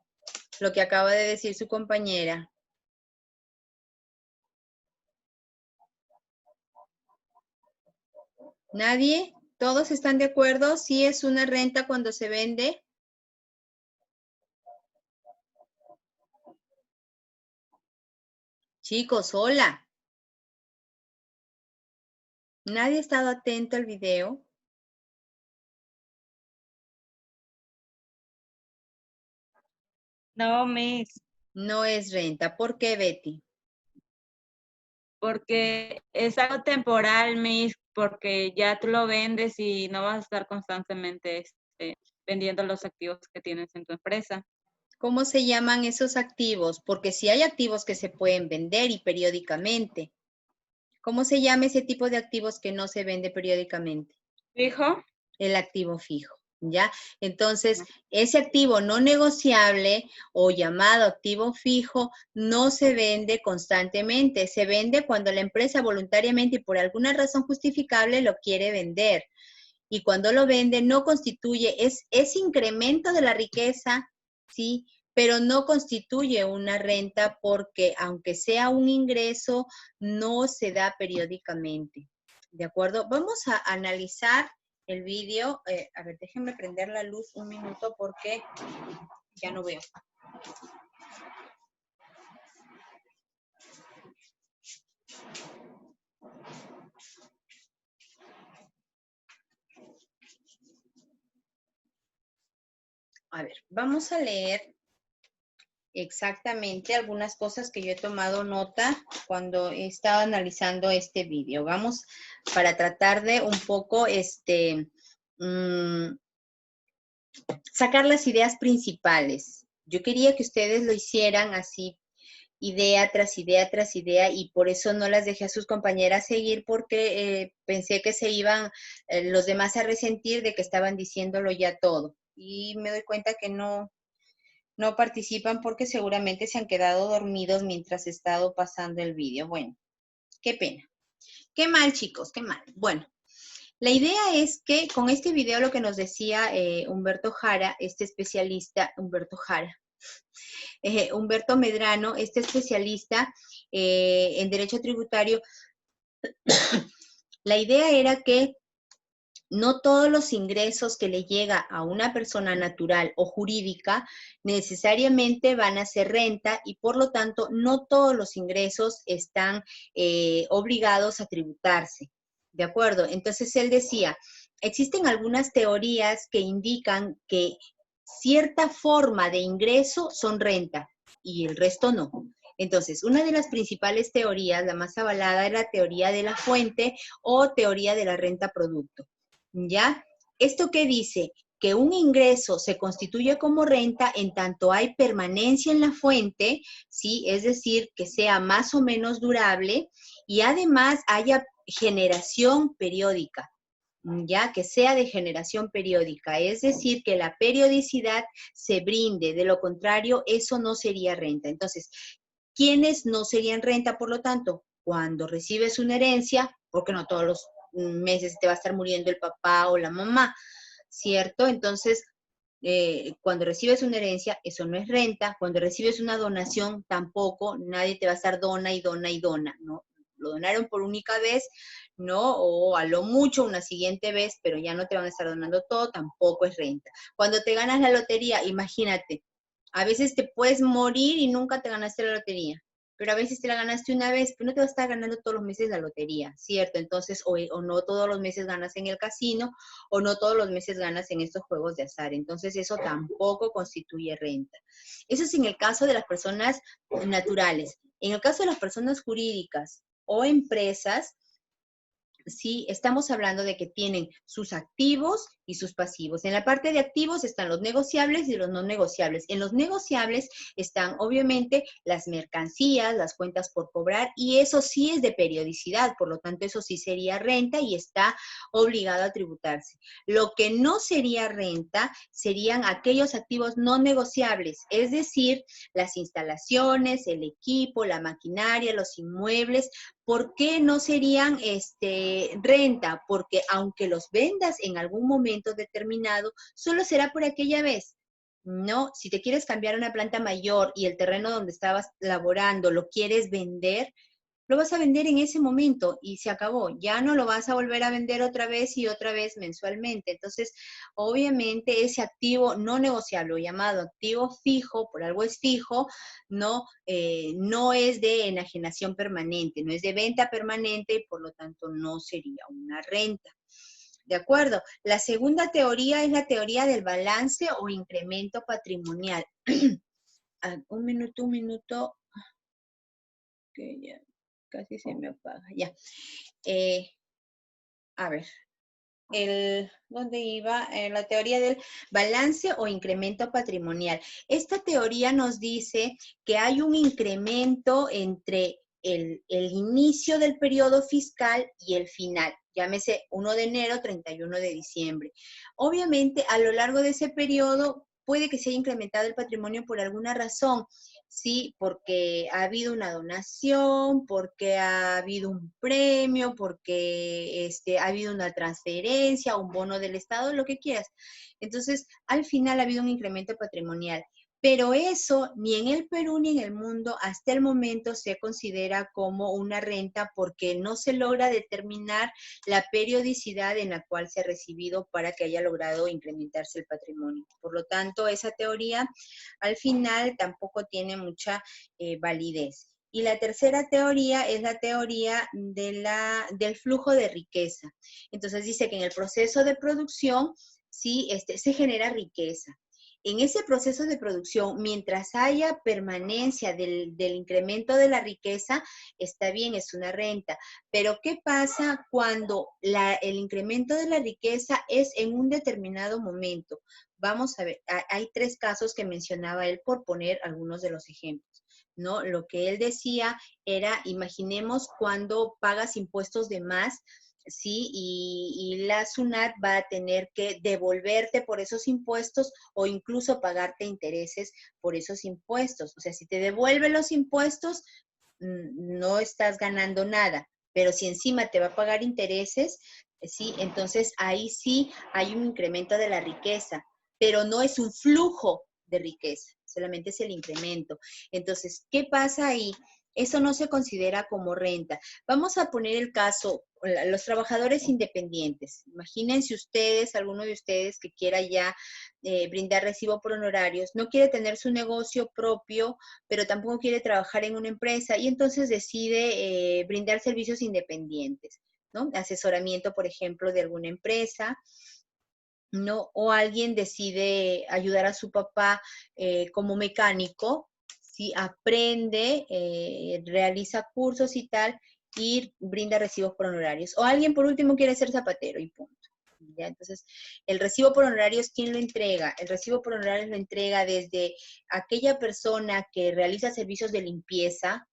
Lo que acaba de decir su compañera. ¿Nadie? ¿Todos están de acuerdo? ¿Sí es una renta cuando se vende? Chicos, hola. ¿Nadie ha estado atento al video? No, Miss. No es renta. ¿Por qué, Betty? Porque es algo temporal, Miss, porque ya tú lo vendes y no vas a estar constantemente vendiendo los activos que tienes en tu empresa. ¿Cómo se llaman esos activos? Porque si hay activos que se pueden vender y periódicamente. ¿Cómo se llama ese tipo de activos que no se vende periódicamente? Fijo. El activo fijo, ¿ya? Entonces, ese activo no negociable o llamado activo fijo no se vende constantemente. Se vende cuando la empresa voluntariamente y por alguna razón justificable lo quiere vender. Y cuando lo vende no constituye, es incremento de la riqueza, ¿sí? Pero no constituye una renta porque aunque sea un ingreso, no se da periódicamente. ¿De acuerdo? Vamos a analizar el vídeo. A ver, déjenme prender la luz un minuto porque ya no veo. A ver, vamos a leer exactamente algunas cosas que yo he tomado nota cuando he estado analizando este vídeo. Vamos para tratar de un poco sacar las ideas principales. Yo quería que ustedes lo hicieran así, idea tras idea tras idea, y por eso no las dejé a sus compañeras seguir porque pensé que se iban los demás a resentir de que estaban diciéndolo ya todo. Y me doy cuenta que no participan porque seguramente se han quedado dormidos mientras he estado pasando el vídeo. Bueno, qué pena. Qué mal, chicos, qué mal. Bueno, la idea es que con este video lo que nos decía Humberto Jara, este especialista, Humberto Medrano, este especialista en derecho tributario, la idea era que no todos los ingresos que le llega a una persona natural o jurídica necesariamente van a ser renta y por lo tanto no todos los ingresos están obligados a tributarse. ¿De acuerdo? Entonces él decía, existen algunas teorías que indican que cierta forma de ingreso son renta y el resto no. Entonces, una de las principales teorías, la más avalada, era la teoría de la fuente o teoría de la renta producto. ¿Ya? ¿Esto qué dice? Que un ingreso se constituye como renta en tanto hay permanencia en la fuente, ¿sí? Es decir, que sea más o menos durable y además haya generación periódica, ya que sea de generación periódica, es decir, que la periodicidad se brinde, de lo contrario, eso no sería renta. Entonces, ¿quiénes no serían renta, por lo tanto? Cuando recibes una herencia, porque no todos los meses te va a estar muriendo el papá o la mamá, ¿cierto? Entonces, cuando recibes una herencia, eso no es renta. Cuando recibes una donación, tampoco, nadie te va a estar dona y dona y dona, ¿no? Lo donaron por única vez, ¿no? O a lo mucho una siguiente vez, pero ya no te van a estar donando todo, tampoco es renta. Cuando te ganas la lotería, imagínate, a veces te puedes morir y nunca te ganaste la lotería, pero a veces te la ganaste una vez, pero no te vas a estar ganando todos los meses la lotería, ¿cierto? Entonces, o no todos los meses ganas en el casino, o no todos los meses ganas en estos juegos de azar. Entonces, eso tampoco constituye renta. Eso es en el caso de las personas naturales. En el caso de las personas jurídicas o empresas, sí, estamos hablando de que tienen sus activos y sus pasivos. En la parte de activos están los negociables y los no negociables. En los negociables están obviamente las mercancías, las cuentas por cobrar, y eso sí es de periodicidad, por lo tanto eso sí sería renta y está obligado a tributarse. Lo que no sería renta serían aquellos activos no negociables, es decir, las instalaciones, el equipo, la maquinaria, los inmuebles. ¿Por qué no serían renta? Porque aunque los vendas en algún momento determinado, solo será por aquella vez. No, si te quieres cambiar a una planta mayor y el terreno donde estabas laborando lo quieres vender, lo vas a vender en ese momento y se acabó. Ya no lo vas a volver a vender otra vez y otra vez mensualmente. Entonces, obviamente ese activo no negociable, llamado activo fijo, por algo es fijo, no es de enajenación permanente, no es de venta permanente y por lo tanto no sería una renta. ¿De acuerdo? La segunda teoría es la teoría del balance o incremento patrimonial. Un minuto. Que ya casi se me apaga. Ya. A ver. ¿dónde iba? La teoría del balance o incremento patrimonial. Esta teoría nos dice que hay un incremento entre el inicio del periodo fiscal y el final. Llámese 1 de enero, 31 de diciembre. Obviamente, a lo largo de ese periodo puede que se haya incrementado el patrimonio por alguna razón. Sí, porque ha habido una donación, porque ha habido un premio, porque ha habido una transferencia, un bono del Estado, lo que quieras. Entonces, al final ha habido un incremento patrimonial. Pero eso ni en el Perú ni en el mundo hasta el momento se considera como una renta porque no se logra determinar la periodicidad en la cual se ha recibido para que haya logrado incrementarse el patrimonio. Por lo tanto, esa teoría al final tampoco tiene mucha validez. Y la tercera teoría es la teoría del flujo de riqueza. Entonces dice que en el proceso de producción sí, se genera riqueza. En ese proceso de producción, mientras haya permanencia del incremento de la riqueza, está bien, es una renta. Pero ¿qué pasa cuando el incremento de la riqueza es en un determinado momento? Vamos a ver, hay 3 casos que mencionaba él por poner algunos de los ejemplos, ¿no? Lo que él decía era, imaginemos cuando pagas impuestos de más, ¿sí? Y la SUNAT va a tener que devolverte por esos impuestos o incluso pagarte intereses por esos impuestos. O sea, si te devuelve los impuestos, no estás ganando nada, pero si encima te va a pagar intereses, ¿sí? Entonces ahí sí hay un incremento de la riqueza, pero no es un flujo de riqueza, solamente es el incremento. Entonces, ¿qué pasa ahí? Eso no se considera como renta. Vamos a poner el caso, los trabajadores independientes. Imagínense ustedes, alguno de ustedes que quiera ya brindar recibo por honorarios, no quiere tener su negocio propio, pero tampoco quiere trabajar en una empresa y entonces decide brindar servicios independientes, ¿no? Asesoramiento, por ejemplo, de alguna empresa, ¿no? O alguien decide ayudar a su papá como mecánico, ¿sí? Aprende, realiza cursos y tal, y brinda recibos por honorarios. O alguien, por último, quiere ser zapatero y punto. ¿Ya? Entonces, el recibo por honorarios, ¿quién lo entrega? El recibo por honorarios lo entrega desde aquella persona que realiza servicios de limpieza,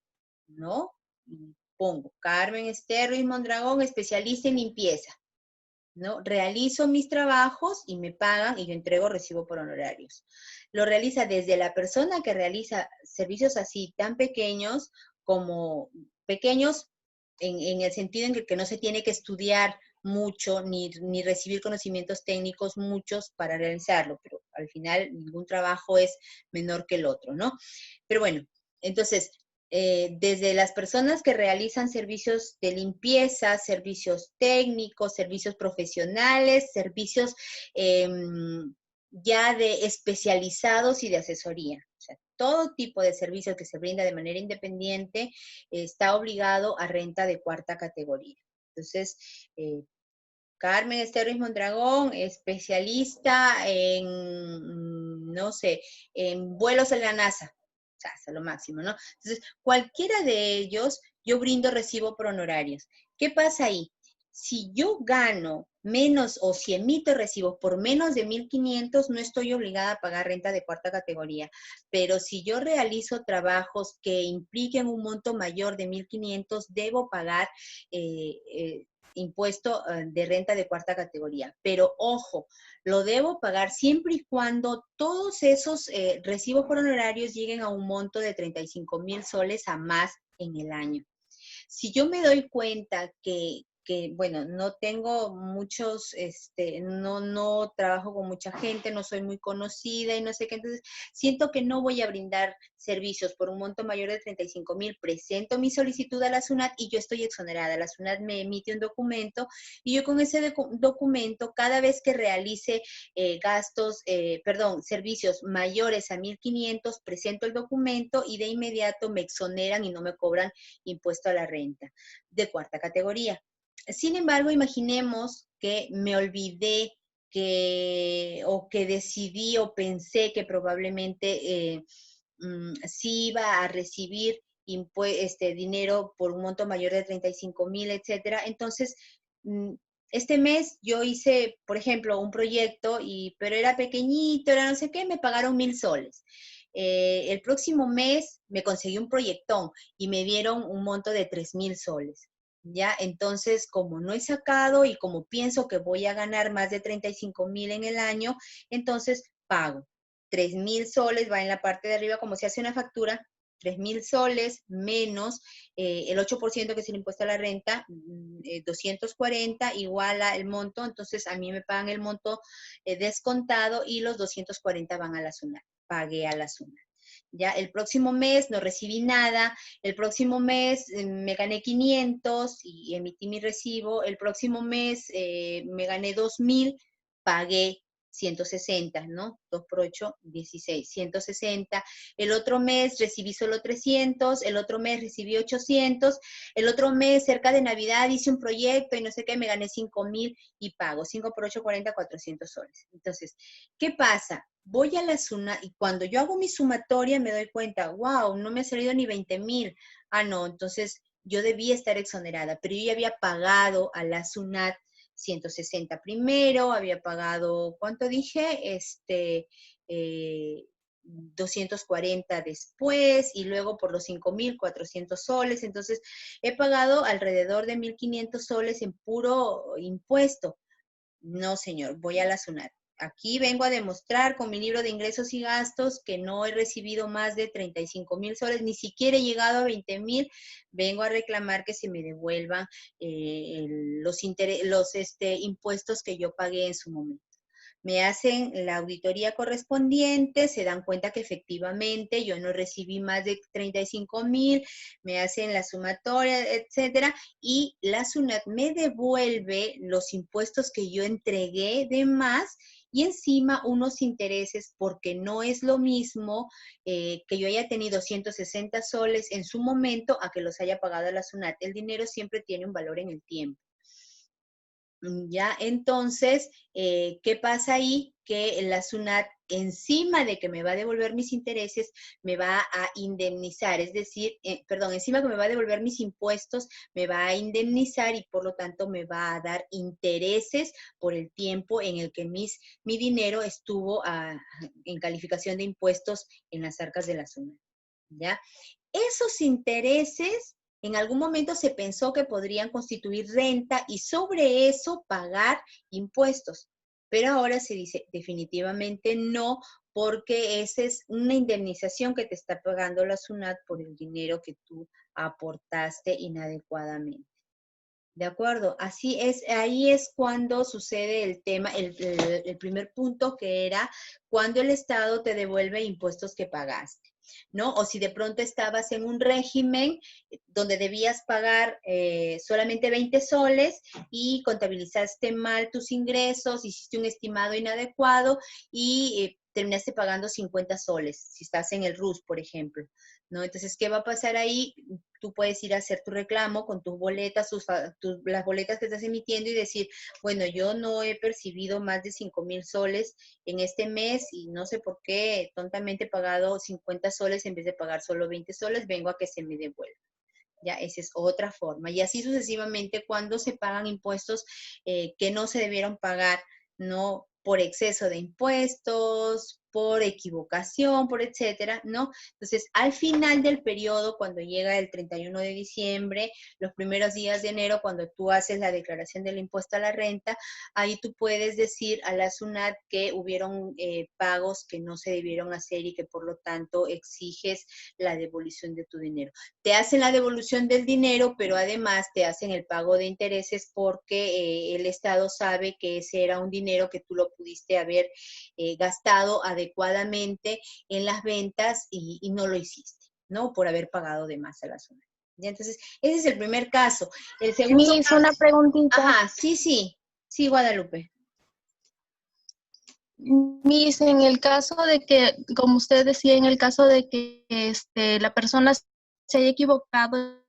¿no? Y pongo Carmen Esther Ruiz Mondragón, especialista en limpieza, ¿no? Realizo mis trabajos y me pagan y yo entrego recibo por honorarios. Lo realiza desde la persona que realiza servicios así tan pequeños como pequeños en el sentido en que no se tiene que estudiar mucho ni recibir conocimientos técnicos muchos para realizarlo, pero al final ningún trabajo es menor que el otro, ¿no? Pero bueno, entonces, desde las personas que realizan servicios de limpieza, servicios técnicos, servicios profesionales, servicios ya de especializados y de asesoría. O sea, todo tipo de servicios que se brinda de manera independiente está obligado a renta de 4ª categoría. Entonces, Carmen Esther Ruiz Mondragón, especialista en, no sé, en vuelos en la NASA. O sea, hasta lo máximo, ¿no? Entonces, cualquiera de ellos, yo brindo recibo por honorarios. ¿Qué pasa ahí? Si yo gano menos o si emito recibos por menos de 1.500, no estoy obligada a pagar renta de 4ª categoría. Pero si yo realizo trabajos que impliquen un monto mayor de 1.500, debo pagar impuesto de renta de 4ª categoría. Pero ojo, lo debo pagar siempre y cuando todos esos recibos por honorarios lleguen a un monto de 35,000 soles a más en el año. Si yo me doy cuenta que bueno, no tengo muchos, no trabajo con mucha gente, no soy muy conocida y no sé qué, entonces siento que no voy a brindar servicios por un monto mayor de 35,000, presento mi solicitud a la SUNAT y yo estoy exonerada. La SUNAT me emite un documento y yo con ese documento, cada vez que realice servicios mayores a 1.500, presento el documento y de inmediato me exoneran y no me cobran impuesto a la renta de 4ª categoría. Sin embargo, imaginemos que me olvidé o que decidí o pensé que probablemente sí iba a recibir dinero por un monto mayor de 35,000, etcétera. Entonces, este mes yo hice, por ejemplo, un proyecto, pero era pequeñito, era no sé qué, me pagaron 1.000 soles. El próximo mes me conseguí un proyectón y me dieron un monto de 3.000 soles. ¿Ya? Entonces, como no he sacado y como pienso que voy a ganar más de 35.000 en el año, entonces pago. 3.000 soles va en la parte de arriba, como se hace una factura, 3.000 soles menos el 8% que es el impuesto a la renta, 240 igual al monto, entonces a mí me pagan el monto descontado y los 240 van a la SUNAT, pagué a la SUNAT. Ya el próximo mes no recibí nada, el próximo mes me gané 500 y emití mi recibo, el próximo mes me gané 2.000, pagué 160, ¿no? 2 por 8, 16, 160. El otro mes recibí solo 300, el otro mes recibí 800, el otro mes cerca de Navidad hice un proyecto y no sé qué, me gané 5.000 y pago. 5 por 8, 40, 400 soles. Entonces, ¿qué pasa? Voy a la SUNAT y cuando yo hago mi sumatoria me doy cuenta, wow, no me ha salido ni 20.000. Ah, no, entonces yo debía estar exonerada, pero yo ya había pagado a la SUNAT 160 primero, había pagado, ¿cuánto dije? 240 después y luego por los 5.400 soles. Entonces, he pagado alrededor de 1.500 soles en puro impuesto. No, señor, voy a la SUNAT. Aquí vengo a demostrar con mi libro de ingresos y gastos que no he recibido más de 35.000 soles, ni siquiera he llegado a 20.000. Vengo a reclamar que se me devuelvan los impuestos que yo pagué en su momento. Me hacen la auditoría correspondiente, se dan cuenta que efectivamente yo no recibí más de 35.000, me hacen la sumatoria, etcétera, y la SUNAT me devuelve los impuestos que yo entregué de más y encima unos intereses, porque no es lo mismo que yo haya tenido 160 soles en su momento a que los haya pagado a la SUNAT. El dinero siempre tiene un valor en el tiempo. Ya, entonces, ¿qué pasa ahí? Que la SUNAT, encima de que me va a devolver mis intereses, me va a indemnizar, es decir, perdón, encima que me va a devolver mis impuestos, me va a indemnizar y por lo tanto me va a dar intereses por el tiempo en el que mi dinero estuvo en calificación de impuestos en las arcas de la SUNAT. ¿Ya? Esos intereses en algún momento se pensó que podrían constituir renta y sobre eso pagar impuestos. Pero ahora se dice definitivamente no, porque esa es una indemnización que te está pagando la SUNAT por el dinero que tú aportaste inadecuadamente. ¿De acuerdo? Así es, ahí es cuando sucede el tema, el primer punto, que era cuando el Estado te devuelve impuestos que pagaste, ¿no? O si de pronto estabas en un régimen donde debías pagar solamente 20 soles y contabilizaste mal tus ingresos, hiciste un estimado inadecuado y terminaste pagando 50 soles, si estás en el RUS, por ejemplo, ¿no? Entonces, ¿qué va a pasar ahí? Tú puedes ir a hacer tu reclamo con tus boletas, las boletas que estás emitiendo y decir, bueno, yo no he percibido más de 5.000 soles en este mes y no sé por qué tontamente he pagado 50 soles en vez de pagar solo 20 soles, vengo a que se me devuelva. Ya, esa es otra forma. Y así sucesivamente cuando se pagan impuestos que no se debieron pagar, ¿no? Por exceso de impuestos, por equivocación, por etcétera, ¿no? Entonces, al final del periodo, cuando llega el 31 de diciembre, los primeros días de enero, cuando tú haces la declaración del impuesto a la renta, ahí tú puedes decir a la SUNAT que hubieron pagos que no se debieron hacer y que por lo tanto exiges la devolución de tu dinero. Te hacen la devolución del dinero, pero además te hacen el pago de intereses porque el Estado sabe que ese era un dinero que tú lo pudiste haber gastado adecuadamente en las ventas y no lo hiciste, ¿no? Por haber pagado de más a la SUNAT. ¿Ya? Entonces, ese es el primer caso. El segundo Miss, caso... una preguntita. Ajá, sí, Guadalupe. Miss, en el caso de que, como usted decía, en el caso de que la persona se haya equivocado,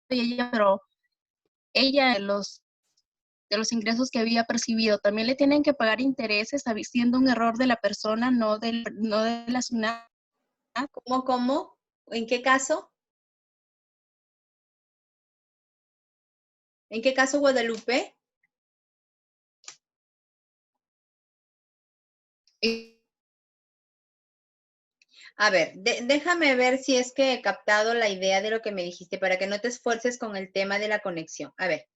pero ella de los ingresos que había percibido, ¿también le tienen que pagar intereses siendo un error de la persona, no de la SUNAT? ¿Cómo? ¿En qué caso? ¿En qué caso, Guadalupe? A ver, déjame ver si es que he captado la idea de lo que me dijiste para que no te esfuerces con el tema de la conexión. A ver,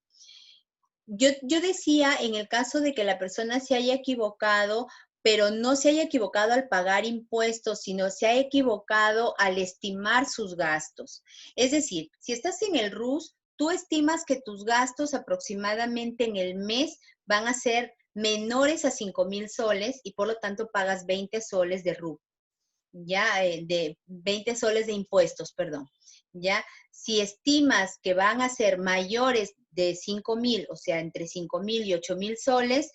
yo decía en el caso de que la persona se haya equivocado, pero no se haya equivocado al pagar impuestos, sino se ha equivocado al estimar sus gastos. Es decir, si estás en el RUS, tú estimas que tus gastos aproximadamente en el mes van a ser menores a 5,000 soles y por lo tanto pagas 20 soles de RUP. Ya, de 20 soles de impuestos, perdón, ya, si estimas que van a ser mayores de 5,000, o sea, entre 5,000 y 8,000 soles,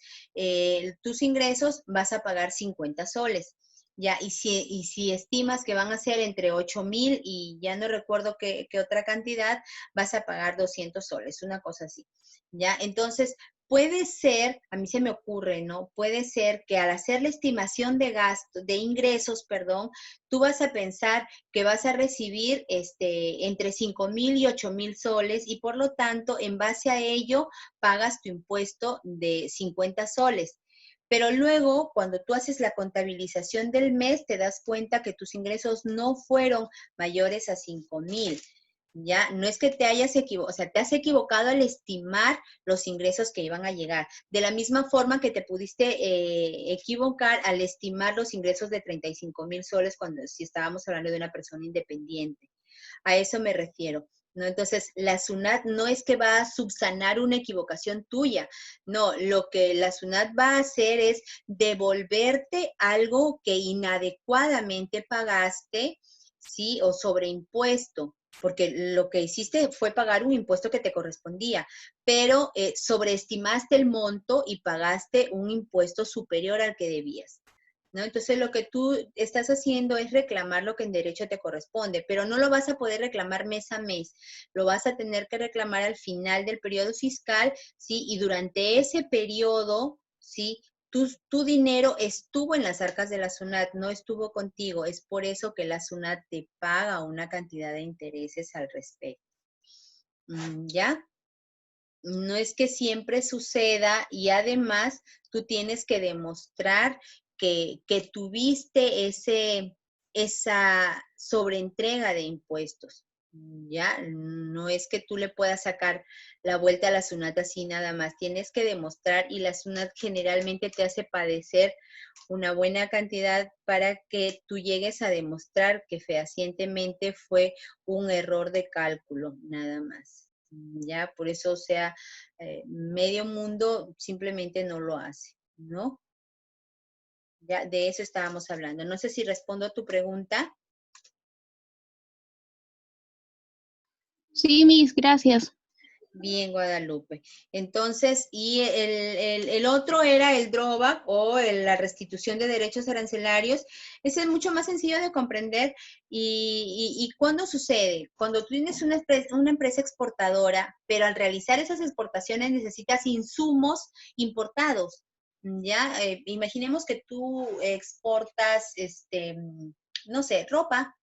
tus ingresos vas a pagar 50 soles, ya, y si estimas que van a ser entre 8,000 y ya no recuerdo qué otra cantidad, vas a pagar 200 soles, una cosa así, ya, entonces, puede ser, a mí se me ocurre, ¿no? Puede ser que al hacer la estimación de gasto, de ingresos, perdón, tú vas a pensar que vas a recibir entre 5,000 y 8,000 soles y por lo tanto, en base a ello, pagas tu impuesto de 50 soles. Pero luego, cuando tú haces la contabilización del mes, te das cuenta que tus ingresos no fueron mayores a 5,000. Ya, no es que te hayas equivocado, o sea, te has equivocado al estimar los ingresos que iban a llegar. De la misma forma que te pudiste equivocar al estimar los ingresos de 35,000 soles si estábamos hablando de una persona independiente. A eso me refiero, ¿no? Entonces, la SUNAT no es que va a subsanar una equivocación tuya, no, lo que la SUNAT va a hacer es devolverte algo que inadecuadamente pagaste, ¿sí? O sobreimpuesto, porque lo que hiciste fue pagar un impuesto que te correspondía, pero sobreestimaste el monto y pagaste un impuesto superior al que debías, ¿no? Entonces, lo que tú estás haciendo es reclamar lo que en derecho te corresponde, pero no lo vas a poder reclamar mes a mes, lo vas a tener que reclamar al final del periodo fiscal, ¿sí? Y durante ese periodo, ¿sí? Tu dinero estuvo en las arcas de la SUNAT, no estuvo contigo. Es por eso que la SUNAT te paga una cantidad de intereses al respecto. ¿Ya? No es que siempre suceda y además tú tienes que demostrar que tuviste esa sobreentrega de impuestos. Ya, no es que tú le puedas sacar la vuelta a la SUNAT así nada más. Tienes que demostrar y la SUNAT generalmente te hace padecer una buena cantidad para que tú llegues a demostrar que fehacientemente fue un error de cálculo, nada más. Ya, por eso, o sea, medio mundo simplemente no lo hace, ¿no? Ya, de eso estábamos hablando. No sé si respondo a tu pregunta. Sí, Miss, gracias. Bien, Guadalupe. Entonces, y el otro era el drawback o la restitución de derechos arancelarios. Ese es mucho más sencillo de comprender. ¿Y cuándo sucede? Cuando tú tienes una empresa exportadora, pero al realizar esas exportaciones necesitas insumos importados. Ya, imaginemos que tú exportas, no sé, ropa,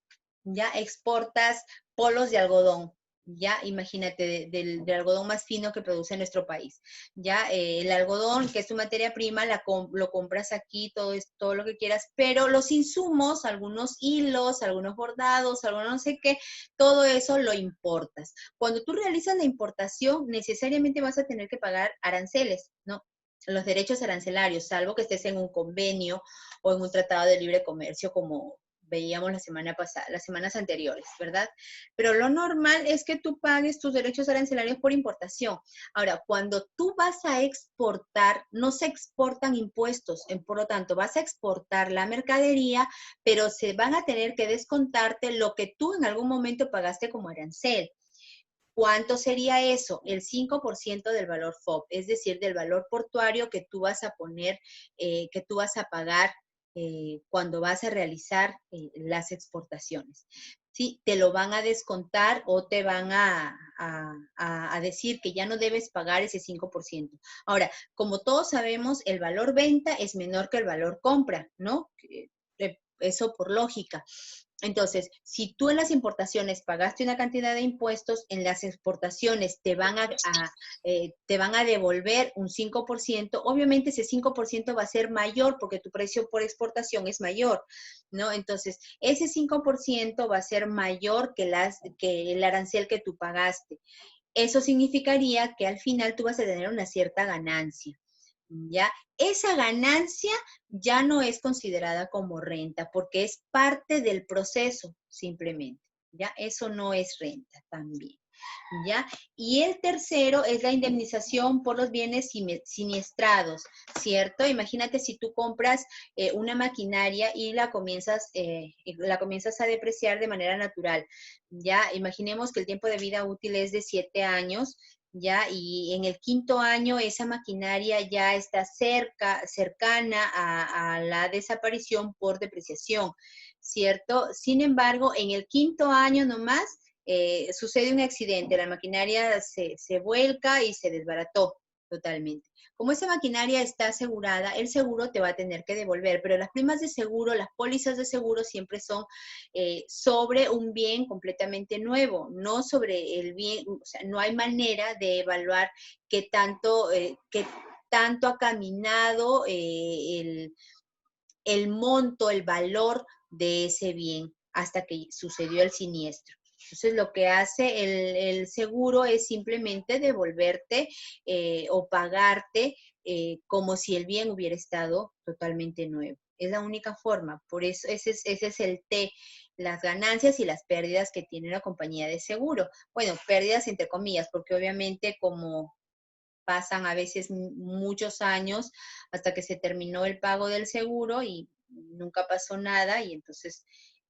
ya exportas polos de algodón. Ya, imagínate, del algodón más fino que produce nuestro país. Ya, el algodón, que es tu materia prima, lo compras aquí, todo lo que quieras, pero los insumos, algunos hilos, algunos bordados, algunos no sé qué, todo eso lo importas. Cuando tú realizas la importación, necesariamente vas a tener que pagar aranceles, ¿no? Los derechos arancelarios, salvo que estés en un convenio o en un tratado de libre comercio como veíamos la semana pasada, las semanas anteriores, ¿verdad? Pero lo normal es que tú pagues tus derechos arancelarios por importación. Ahora, cuando tú vas a exportar, no se exportan impuestos, por lo tanto, vas a exportar la mercadería, pero se van a tener que descontarte lo que tú en algún momento pagaste como arancel. ¿Cuánto sería eso? El 5% del valor FOB, es decir, del valor portuario que tú vas a poner, que tú vas a pagar cuando vas a realizar las exportaciones. ¿Sí? Te lo van a descontar o te van a decir que ya no debes pagar ese 5%. Ahora, como todos sabemos, el valor venta es menor que el valor compra, ¿no? Eso por lógica. Entonces, si tú en las importaciones pagaste una cantidad de impuestos, en las exportaciones te van a devolver un 5%, obviamente ese 5% va a ser mayor porque tu precio por exportación es mayor, ¿no? Entonces, ese 5% va a ser mayor que el arancel que tú pagaste. Eso significaría que al final tú vas a tener una cierta ganancia. ¿Ya? Esa ganancia ya no es considerada como renta porque es parte del proceso simplemente, ¿ya? Eso no es renta también, ¿ya? Y el tercero es la indemnización por los bienes siniestrados, ¿cierto? Imagínate si tú compras una maquinaria y la comienzas a depreciar de manera natural, ¿ya? Imaginemos que el tiempo de vida útil es de 7 años, ¿ya? Y en el 5.º año esa maquinaria ya está cercana a la desaparición por depreciación, ¿cierto? Sin embargo, en el 5.º año nomás sucede un accidente, la maquinaria se vuelca y se desbarató totalmente. Como esa maquinaria está asegurada, el seguro te va a tener que devolver, pero las primas de seguro, las pólizas de seguro siempre son sobre un bien completamente nuevo, no sobre el bien, o sea, no hay manera de evaluar qué tanto ha caminado el monto, el valor de ese bien hasta que sucedió el siniestro. Entonces, lo que hace el seguro es simplemente devolverte o pagarte como si el bien hubiera estado totalmente nuevo. Es la única forma. Por eso ese es el T, las ganancias y las pérdidas que tiene la compañía de seguro. Bueno, pérdidas entre comillas, porque obviamente como pasan a veces muchos años hasta que se terminó el pago del seguro y nunca pasó nada y entonces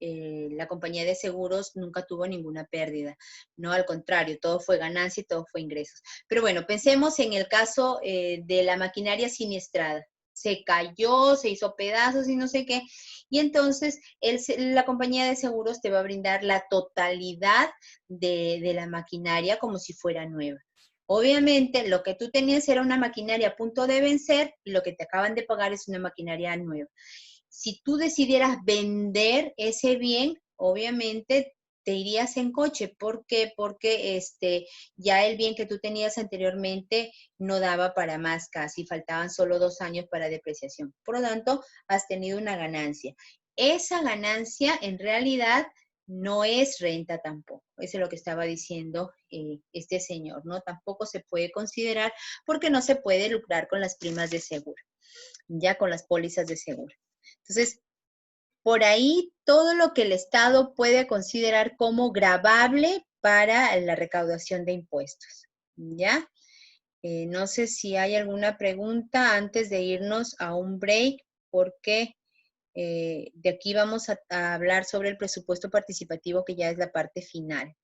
la compañía de seguros nunca tuvo ninguna pérdida. No, al contrario, todo fue ganancia y todo fue ingresos. Pero bueno, pensemos en el caso de la maquinaria siniestrada. Se cayó, se hizo pedazos y no sé qué. Y entonces la compañía de seguros te va a brindar la totalidad de la maquinaria como si fuera nueva. Obviamente, lo que tú tenías era una maquinaria a punto de vencer y lo que te acaban de pagar es una maquinaria nueva. Si tú decidieras vender ese bien, obviamente te irías en coche. ¿Por qué? Porque ya el bien que tú tenías anteriormente no daba para más casi, faltaban solo 2 años para depreciación. Por lo tanto, has tenido una ganancia. Esa ganancia en realidad no es renta tampoco. Eso es lo que estaba diciendo este señor, ¿no? Tampoco se puede considerar porque no se puede lucrar con las primas de seguro, ya con las pólizas de seguro. Entonces, por ahí todo lo que el Estado puede considerar como gravable para la recaudación de impuestos, ¿ya? No sé si hay alguna pregunta antes de irnos a un break, porque de aquí vamos a hablar sobre el presupuesto participativo, que ya es la parte final.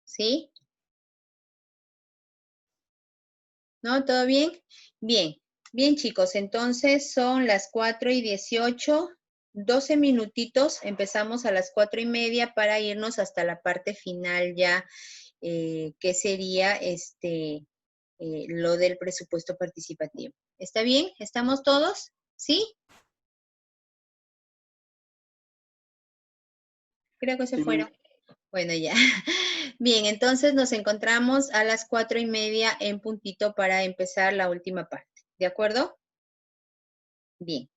¿Sí? ¿No? ¿Todo bien? Bien. Bien, chicos, entonces son las 4:18, 12 minutitos. Empezamos a las 4:30 para irnos hasta la parte final ya, que sería lo del presupuesto participativo. ¿Está bien? ¿Estamos todos? ¿Sí? Creo que se fueron. Bueno, ya. Bien, entonces nos encontramos a las 4:30 en puntito para empezar la última parte. ¿De acuerdo? Bien.